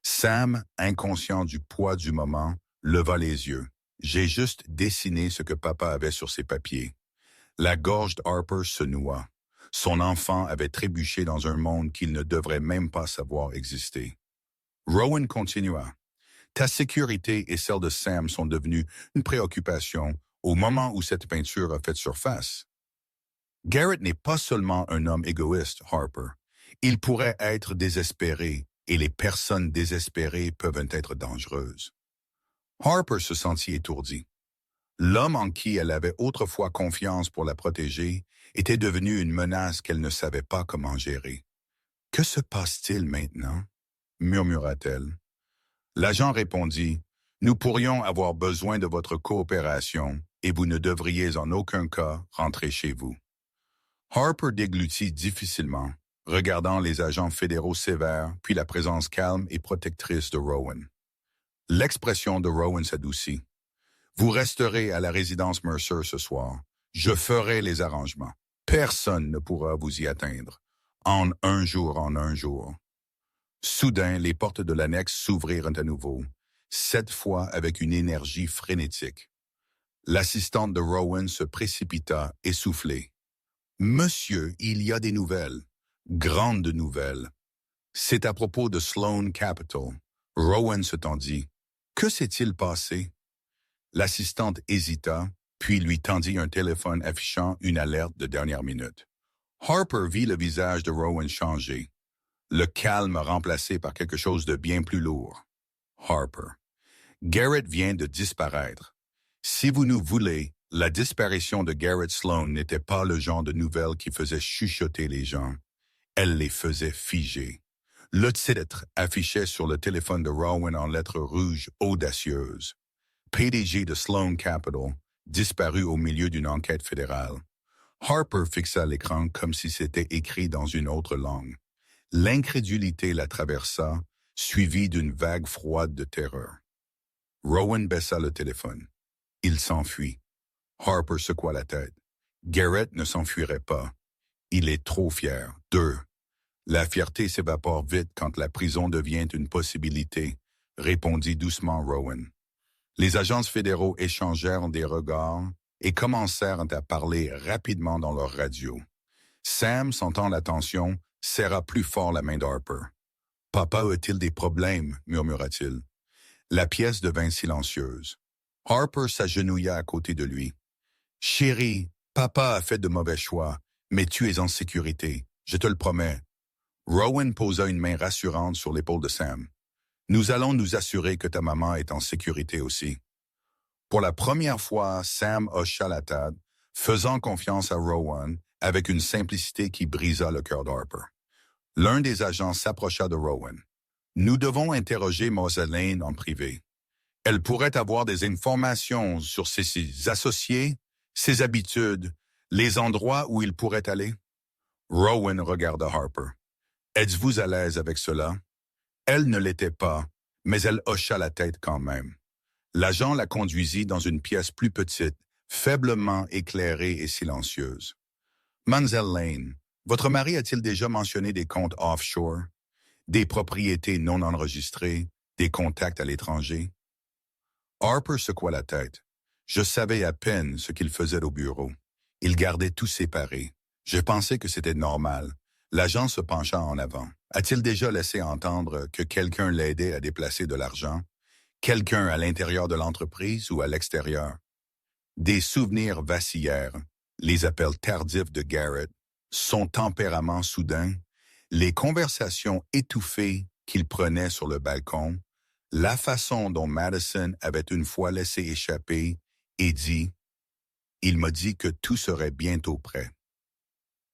Sam, inconscient du poids du moment, leva les yeux. J'ai juste dessiné ce que papa avait sur ses papiers. La gorge de Harper se noua. Son enfant avait trébuché dans un monde qu'il ne devrait même pas savoir exister. Rowan continua. Ta sécurité et celle de Sam sont devenues une préoccupation au moment où cette peinture a fait surface. Garrett n'est pas seulement un homme égoïste, Harper. Il pourrait être désespéré, et les personnes désespérées peuvent être dangereuses. Harper se sentit étourdi. L'homme en qui elle avait autrefois confiance pour la protéger était devenu une menace qu'elle ne savait pas comment gérer. « Que se passe-t-il maintenant ?» murmura-t-elle. L'agent répondit, « Nous pourrions avoir besoin de votre coopération et vous ne devriez en aucun cas rentrer chez vous. » Harper déglutit difficilement, regardant les agents fédéraux sévères, puis la présence calme et protectrice de Rowan. L'expression de Rowan s'adoucit. « Vous resterez à la résidence Mercer ce soir. Je ferai les arrangements. Personne ne pourra vous y atteindre. En un jour. » Soudain, les portes de l'annexe s'ouvrirent à nouveau, cette fois avec une énergie frénétique. L'assistante de Rowan se précipita, essoufflée. « Monsieur, il y a des nouvelles. Grandes nouvelles. C'est à propos de Sloan Capital. » Rowan se tendit. « Que s'est-il passé? » L'assistante hésita, puis lui tendit un téléphone affichant une alerte de dernière minute. Harper vit le visage de Rowan changer. Le calme remplacé par quelque chose de bien plus lourd. Harper. Garrett vient de disparaître. Si vous nous voulez, la disparition de Garrett Sloan n'était pas le genre de nouvelle qui faisait chuchoter les gens. Elle les faisait figer. Le titre affichait sur le téléphone de Rowan en lettres rouges audacieuses. PDG de Sloan Capital, disparu au milieu d'une enquête fédérale. Harper fixa l'écran comme si c'était écrit dans une autre langue. L'incrédulité la traversa, suivi d'une vague froide de terreur. Rowan baissa le téléphone. Il s'enfuit. Harper secoua la tête. Garrett ne s'enfuirait pas. Il est trop fier. 2. La fierté s'évapore vite quand la prison devient une possibilité, répondit doucement Rowan. Les agents fédéraux échangèrent des regards et commencèrent à parler rapidement dans leur radio. Sam, sentant la tension, serra plus fort la main d'Harper. « Papa a-t-il des problèmes? » murmura-t-il. La pièce devint silencieuse. Harper s'agenouilla à côté de lui. « Chérie, papa a fait de mauvais choix, mais tu es en sécurité, je te le promets. » Rowan posa une main rassurante sur l'épaule de Sam. « Nous allons nous assurer que ta maman est en sécurité aussi. » Pour la première fois, Sam hocha la tête, faisant confiance à Rowan avec une simplicité qui brisa le cœur d'Harper. L'un des agents s'approcha de Rowan. « Nous devons interroger Moselane en privé. Elle pourrait avoir des informations sur ses associés, ses habitudes, les endroits où il pourrait aller. » Rowan regarda Harper. « Êtes-vous à l'aise avec cela? » Elle ne l'était pas, mais elle hocha la tête quand même. L'agent la conduisit dans une pièce plus petite, faiblement éclairée et silencieuse. « Mademoiselle Lane, votre mari a-t-il déjà mentionné des comptes offshore, des propriétés non enregistrées, des contacts à l'étranger? » Harper secoua la tête. « Je savais à peine ce qu'il faisait au bureau. Il gardait tout séparé. Je pensais que c'était normal. » L'agent se pencha en avant. « A-t-il déjà laissé entendre que quelqu'un l'aidait à déplacer de l'argent? Quelqu'un à l'intérieur de l'entreprise ou à l'extérieur? » Des souvenirs vacillèrent, les appels tardifs de Garrett, son tempérament soudain, les conversations étouffées qu'il prenait sur le balcon, la façon dont Madison avait une fois laissé échapper et dit « Il m'a dit que tout serait bientôt prêt. »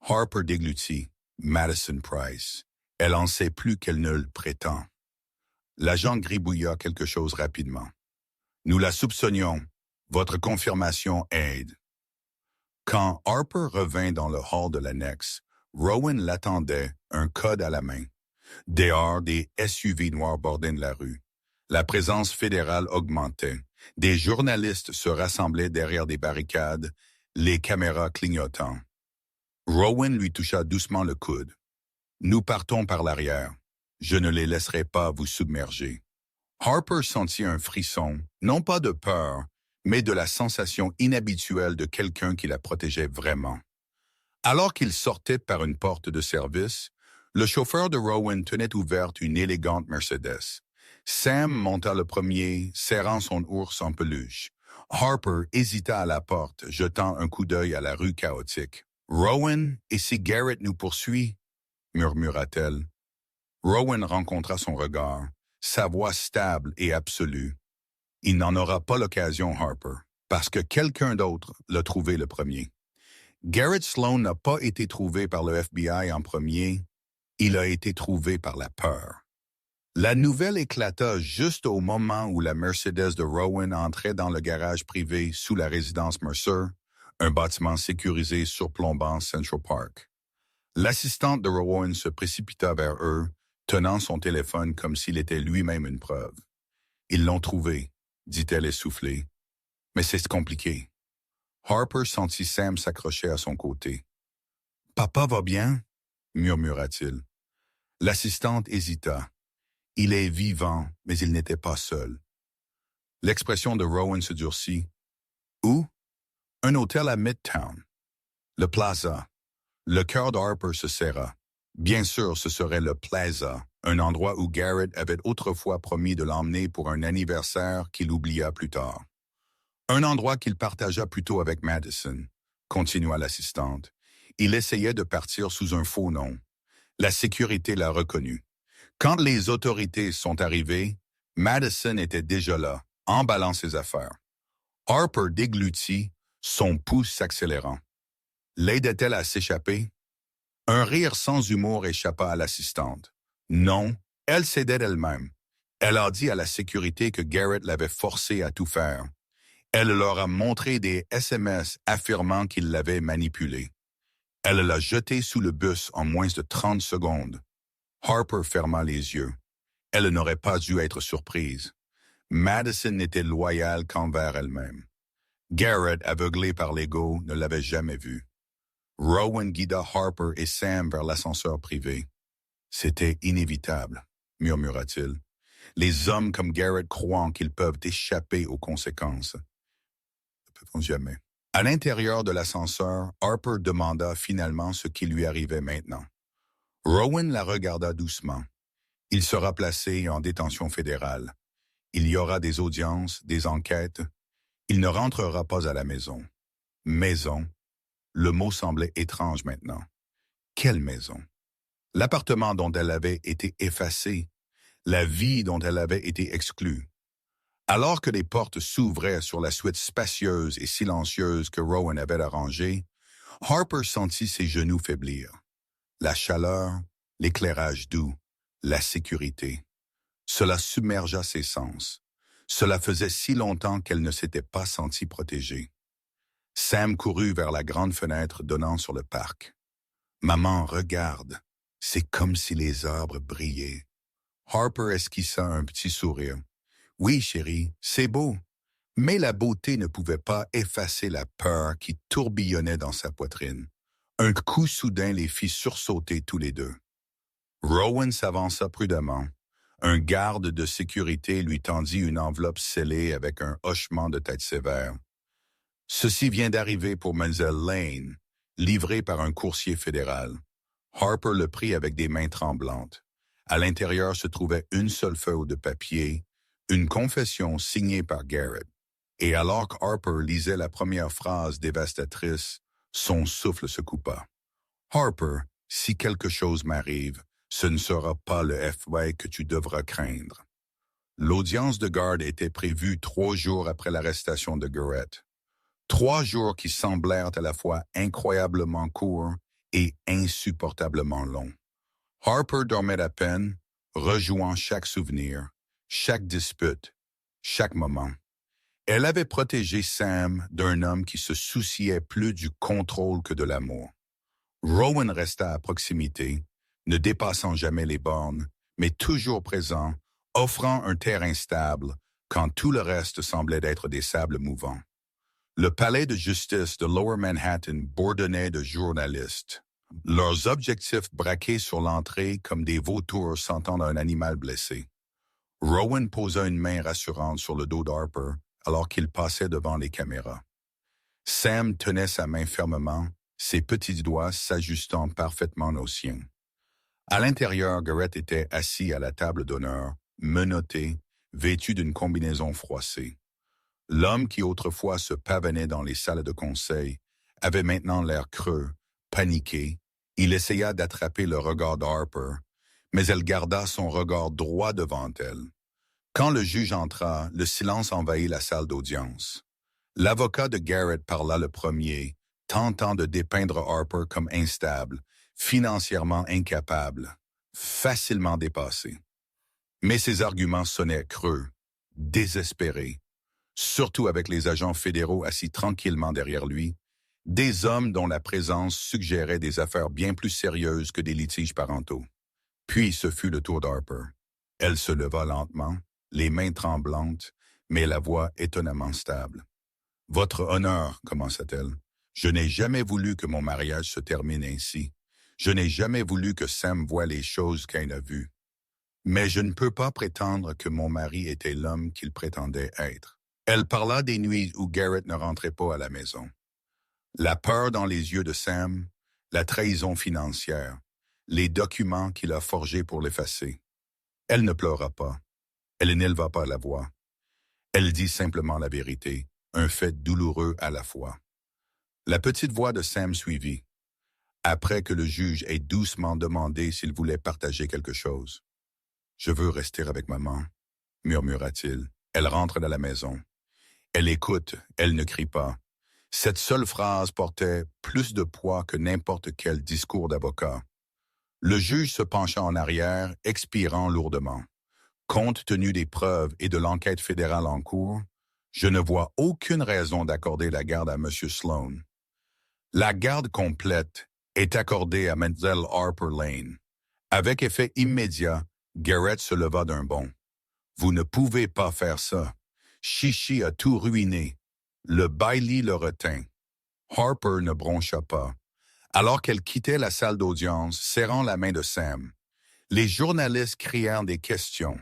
Harper déglutit. Madison Price. Elle en sait plus qu'elle ne le prétend. L'agent gribouilla quelque chose rapidement. « Nous la soupçonnions. Votre confirmation aide. » Quand Harper revint dans le hall de l'annexe, Rowan l'attendait, un code à la main. Dehors, des SUV noirs bordaient la rue. La présence fédérale augmentait. Des journalistes se rassemblaient derrière des barricades, les caméras clignotant. Rowan lui toucha doucement le coude. « Nous partons par l'arrière. Je ne les laisserai pas vous submerger. » Harper sentit un frisson, non pas de peur, mais de la sensation inhabituelle de quelqu'un qui la protégeait vraiment. Alors qu'il sortait par une porte de service, le chauffeur de Rowan tenait ouverte une élégante Mercedes. Sam monta le premier, serrant son ours en peluche. Harper hésita à la porte, jetant un coup d'œil à la rue chaotique. « Rowan, et si Garrett nous poursuit? » murmura-t-elle. Rowan rencontra son regard, sa voix stable et absolue. « Il n'en aura pas l'occasion, Harper, parce que quelqu'un d'autre l'a trouvé le premier. Garrett Sloan n'a pas été trouvé par le FBI en premier, il a été trouvé par la peur. » La nouvelle éclata juste au moment où la Mercedes de Rowan entrait dans le garage privé sous la résidence Mercer, un bâtiment sécurisé surplombant Central Park. L'assistante de Rowan se précipita vers eux, tenant son téléphone comme s'il était lui-même une preuve. « Ils l'ont trouvé, » dit-elle essoufflée. « Mais c'est compliqué. » Harper sentit Sam s'accrocher à son côté. « Papa va bien? » murmura-t-il. L'assistante hésita. « Il est vivant, mais il n'était pas seul. » L'expression de Rowan se durcit. « Où? » « Un hôtel à Midtown. » Le Plaza. Le cœur d'Harper se serra. Bien sûr, ce serait le Plaza, un endroit où Garrett avait autrefois promis de l'emmener pour un anniversaire qu'il oublia plus tard. Un endroit qu'il partagea plutôt avec Madison, continua l'assistante. Il essayait de partir sous un faux nom. La sécurité l'a reconnu. Quand les autorités sont arrivées, Madison était déjà là, emballant ses affaires. Harper déglutit, son pouce s'accélérant. L'aidait-elle à s'échapper? Un rire sans humour échappa à l'assistante. Non, elle cédait d'elle-même. Elle a dit à la sécurité que Garrett l'avait forcée à tout faire. Elle leur a montré des SMS affirmant qu'il l'avait manipulée. Elle l'a jeté sous le bus en moins de 30 secondes. Harper ferma les yeux. Elle n'aurait pas dû être surprise. Madison n'était loyale qu'envers elle-même. Garrett, aveuglé par l'ego, ne l'avait jamais vue. Rowan guida Harper et Sam vers l'ascenseur privé. C'était inévitable, murmura-t-il. Les hommes comme Garrett croient qu'ils peuvent échapper aux conséquences. Ne peut-on jamais. À l'intérieur de l'ascenseur, Harper demanda finalement ce qui lui arrivait maintenant. Rowan la regarda doucement. Il sera placé en détention fédérale. Il y aura des audiences, des enquêtes. Il ne rentrera pas à la maison. Maison. Le mot semblait étrange maintenant. Quelle maison? L'appartement dont elle avait été effacée, la vie dont elle avait été exclue. Alors que les portes s'ouvraient sur la suite spacieuse et silencieuse que Rowan avait arrangée, Harper sentit ses genoux faiblir. La chaleur, l'éclairage doux, la sécurité. Cela submergea ses sens. Cela faisait si longtemps qu'elle ne s'était pas sentie protégée. Sam courut vers la grande fenêtre donnant sur le parc. « Maman, regarde, c'est comme si les arbres brillaient. » Harper esquissa un petit sourire. « Oui, chérie, c'est beau. » Mais la beauté ne pouvait pas effacer la peur qui tourbillonnait dans sa poitrine. Un coup soudain les fit sursauter tous les deux. Rowan s'avança prudemment. Un garde de sécurité lui tendit une enveloppe scellée avec un hochement de tête sévère. « Ceci vient d'arriver pour Mlle Lane, livré par un coursier fédéral. » Harper le prit avec des mains tremblantes. À l'intérieur se trouvait une seule feuille de papier, une confession signée par Garrett. Et alors qu'Harper lisait la première phrase dévastatrice, son souffle se coupa. « Harper, si quelque chose m'arrive, ce ne sera pas le FBI que tu devras craindre. » L'audience de garde était prévue 3 jours après l'arrestation de Garrett. 3 jours qui semblèrent à la fois incroyablement courts et insupportablement longs. Harper dormait à peine, rejouant chaque souvenir, chaque dispute, chaque moment. Elle avait protégé Sam d'un homme qui se souciait plus du contrôle que de l'amour. Rowan resta à proximité, ne dépassant jamais les bornes, mais toujours présent, offrant un terrain stable quand tout le reste semblait être des sables mouvants. Le palais de justice de Lower Manhattan bourdonnait de journalistes. Leurs objectifs braqués sur l'entrée comme des vautours sentant un animal blessé. Rowan posa une main rassurante sur le dos d'Harper alors qu'il passait devant les caméras. Sam tenait sa main fermement, ses petits doigts s'ajustant parfaitement aux siens. À l'intérieur, Garrett était assis à la table d'honneur, menotté, vêtu d'une combinaison froissée. L'homme qui autrefois se pavanait dans les salles de conseil avait maintenant l'air creux, paniqué. Il essaya d'attraper le regard d'Harper, mais elle garda son regard droit devant elle. Quand le juge entra, le silence envahit la salle d'audience. L'avocat de Garrett parla le premier, tentant de dépeindre Harper comme instable, financièrement incapable, facilement dépassé. Mais ses arguments sonnaient creux, désespérés, surtout avec les agents fédéraux assis tranquillement derrière lui, des hommes dont la présence suggérait des affaires bien plus sérieuses que des litiges parentaux. Puis ce fut le tour d'Harper. Elle se leva lentement, les mains tremblantes, mais la voix étonnamment stable. « Votre honneur, commença-t-elle, je n'ai jamais voulu que mon mariage se termine ainsi. Je n'ai jamais voulu que Sam voie les choses qu'elle a vues. Mais je ne peux pas prétendre que mon mari était l'homme qu'il prétendait être. » Elle parla des nuits où Garrett ne rentrait pas à la maison. La peur dans les yeux de Sam, la trahison financière, les documents qu'il a forgés pour l'effacer. Elle ne pleura pas. Elle n'éleva pas la voix. Elle dit simplement la vérité, un fait douloureux à la fois. La petite voix de Sam suivit, après que le juge ait doucement demandé s'il voulait partager quelque chose. « Je veux rester avec maman, » murmura-t-il. Elle rentre dans la maison. Elle écoute, elle ne crie pas. Cette seule phrase portait plus de poids que n'importe quel discours d'avocat. Le juge se pencha en arrière, expirant lourdement. Compte tenu des preuves et de l'enquête fédérale en cours, je ne vois aucune raison d'accorder la garde à M. Sloan. La garde complète est accordée à Mlle Harper Lane. Avec effet immédiat, Garrett se leva d'un bond. Vous ne pouvez pas faire ça. Chichi a tout ruiné. Le Bailey le retint. Harper ne broncha pas. Alors qu'elle quittait la salle d'audience, serrant la main de Sam, les journalistes crièrent des questions.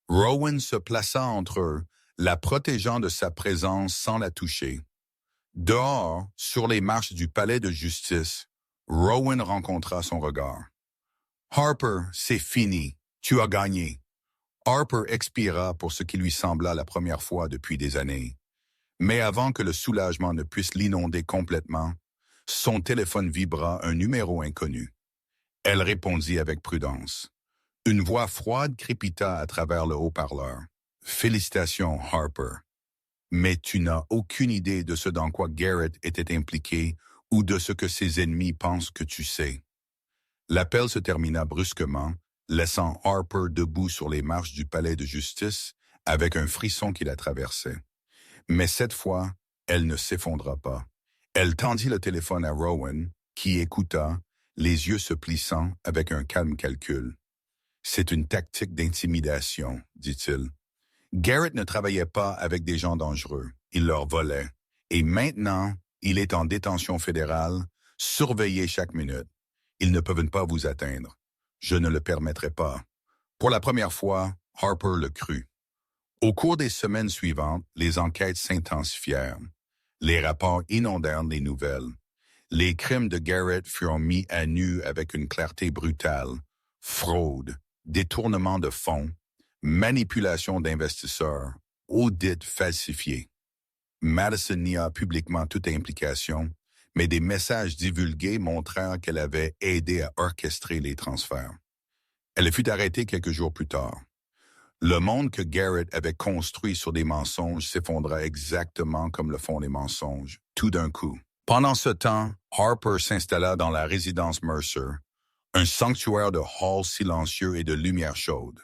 Rowan se plaça entre eux, la protégeant de sa présence sans la toucher. Dehors, sur les marches du palais de justice, Rowan rencontra son regard. « Harper, c'est fini. Tu as gagné. » Harper expira pour ce qui lui sembla la première fois depuis des années. Mais avant que le soulagement ne puisse l'inonder complètement, son téléphone vibra un numéro inconnu. Elle répondit avec prudence. Une voix froide crépita à travers le haut-parleur. « Félicitations, Harper. Mais tu n'as aucune idée de ce dans quoi Garrett était impliqué ou de ce que ses ennemis pensent que tu sais. » L'appel se termina brusquement, laissant Harper debout sur les marches du palais de justice avec un frisson qui la traversait. Mais cette fois, elle ne s'effondra pas. Elle tendit le téléphone à Rowan, qui écouta, les yeux se plissant avec un calme calcul. « C'est une tactique d'intimidation, dit-il. Garrett ne travaillait pas avec des gens dangereux. Il leur volait. Et maintenant, il est en détention fédérale, surveillé chaque minute. Ils ne peuvent pas vous atteindre. Je ne le permettrai pas. » Pour la première fois, Harper le crut. Au cours des semaines suivantes, les enquêtes s'intensifièrent. Les rapports inondèrent les nouvelles. Les crimes de Garrett furent mis à nu avec une clarté brutale. Fraude, détournement de fonds, manipulation d'investisseurs, audits falsifiés. Madison nia publiquement toute implication, mais des messages divulgués montrèrent qu'elle avait aidé à orchestrer les transferts. Elle fut arrêtée quelques jours plus tard. Le monde que Garrett avait construit sur des mensonges s'effondra exactement comme le font les mensonges, tout d'un coup. Pendant ce temps, Harper s'installa dans la résidence Mercer, un sanctuaire de halls silencieux et de lumière chaude.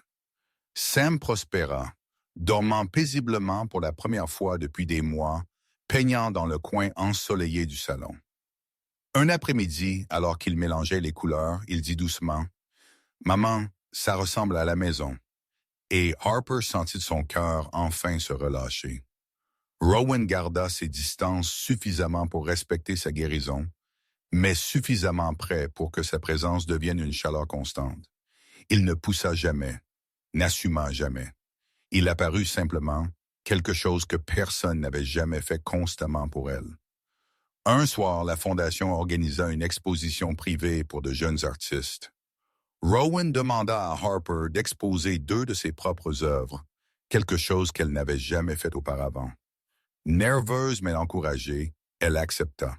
Sam prospéra, dormant paisiblement pour la première fois depuis des mois, peignant dans le coin ensoleillé du salon. Un après-midi, alors qu'il mélangeait les couleurs, il dit doucement « Maman, ça ressemble à la maison. » Et Harper sentit son cœur enfin se relâcher. Rowan garda ses distances suffisamment pour respecter sa guérison, mais suffisamment près pour que sa présence devienne une chaleur constante. Il ne poussa jamais, n'assuma jamais. Il apparut simplement quelque chose que personne n'avait jamais fait constamment pour elle. Un soir, la Fondation organisa une exposition privée pour de jeunes artistes. Rowan demanda à Harper d'exposer 2 de ses propres œuvres, quelque chose qu'elle n'avait jamais fait auparavant. Nerveuse mais encouragée, elle accepta.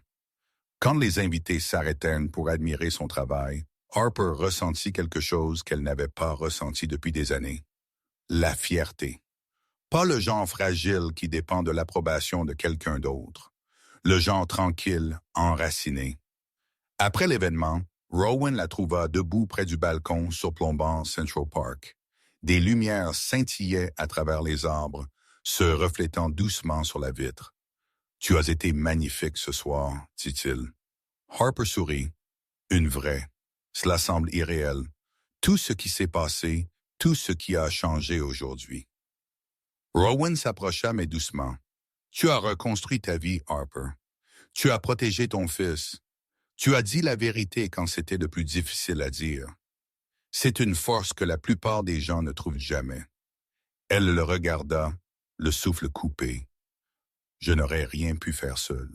Quand les invités s'arrêtèrent pour admirer son travail, Harper ressentit quelque chose qu'elle n'avait pas ressenti depuis des années. La fierté. Pas le genre fragile qui dépend de l'approbation de quelqu'un d'autre. Le genre tranquille, enraciné. Après l'événement, Rowan la trouva debout près du balcon surplombant Central Park. Des lumières scintillaient à travers les arbres, se reflétant doucement sur la vitre. « Tu as été magnifique ce soir, » dit-il. Harper sourit. « Une vraie. Cela semble irréel. Tout ce qui s'est passé, tout ce qui a changé aujourd'hui. » Rowan s'approcha mais doucement. « Tu as reconstruit ta vie, Harper. Tu as protégé ton fils. Tu as dit la vérité quand c'était le plus difficile à dire. C'est une force que la plupart des gens ne trouvent jamais. » Elle le regarda, le souffle coupé. « Je n'aurais rien pu faire seul. »«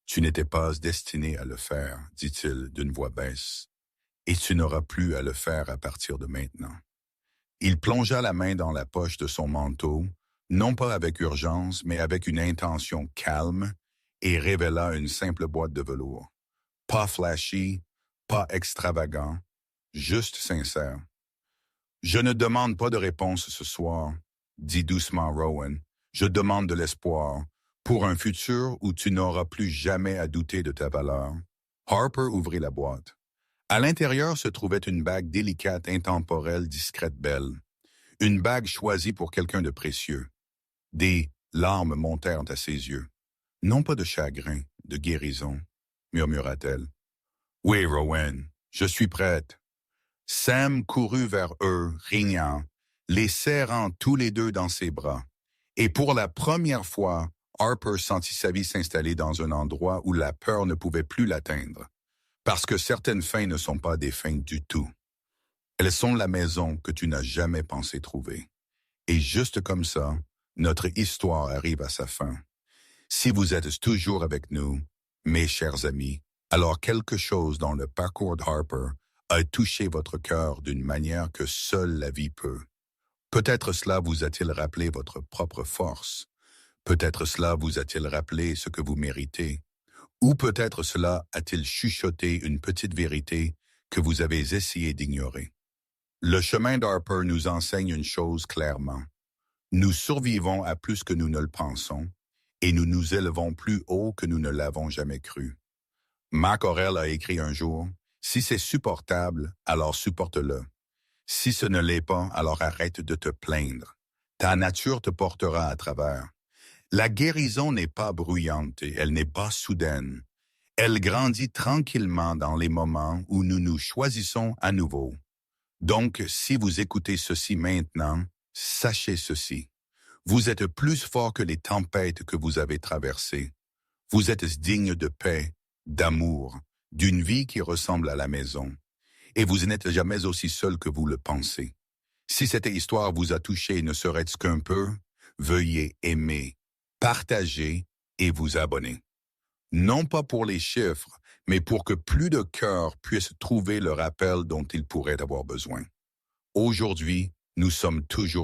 Tu n'étais pas destiné à le faire, » dit-il d'une voix basse. « Et tu n'auras plus à le faire à partir de maintenant. » Il plongea la main dans la poche de son manteau, non pas avec urgence, mais avec une intention calme, et révéla une simple boîte de velours. Pas flashy, pas extravagant, juste sincère. « Je ne demande pas de réponse ce soir, » dit doucement Rowan. « Je demande de l'espoir, pour un futur où tu n'auras plus jamais à douter de ta valeur. » Harper ouvrit la boîte. À l'intérieur se trouvait une bague délicate, intemporelle, discrète, belle. Une bague choisie pour quelqu'un de précieux. Des larmes montèrent à ses yeux. « Non pas de chagrin, de guérison, » murmura-t-elle. « Oui, Rowan, je suis prête. » Sam courut vers eux, riant, les serrant tous les deux dans ses bras. Et pour la première fois, Harper sentit sa vie s'installer dans un endroit où la peur ne pouvait plus l'atteindre. Parce que certaines fins ne sont pas des fins du tout. Elles sont la maison que tu n'as jamais pensé trouver. Et juste comme ça, notre histoire arrive à sa fin. Si vous êtes toujours avec nous, mes chers amis, alors quelque chose dans le parcours d'Harper a touché votre cœur d'une manière que seule la vie peut. Peut-être cela vous a-t-il rappelé votre propre force. Peut-être cela vous a-t-il rappelé ce que vous méritez. Ou peut-être cela a-t-il chuchoté une petite vérité que vous avez essayé d'ignorer. Le chemin d'Harper nous enseigne une chose clairement. Nous survivons à plus que nous ne le pensons, et nous nous élevons plus haut que nous ne l'avons jamais cru. Marc Aurèle a écrit un jour, « Si c'est supportable, alors supporte-le. Si ce ne l'est pas, alors arrête de te plaindre. Ta nature te portera à travers. » La guérison n'est pas bruyante et elle n'est pas soudaine. Elle grandit tranquillement dans les moments où nous nous choisissons à nouveau. Donc, si vous écoutez ceci maintenant, sachez ceci. Vous êtes plus fort que les tempêtes que vous avez traversées. Vous êtes digne de paix, d'amour, d'une vie qui ressemble à la maison. Et vous n'êtes jamais aussi seul que vous le pensez. Si cette histoire vous a touché ne serait-ce qu'un peu, veuillez aimer, partager et vous abonner. Non pas pour les chiffres, mais pour que plus de cœurs puissent trouver le rappel dont ils pourraient avoir besoin. Aujourd'hui, nous sommes toujours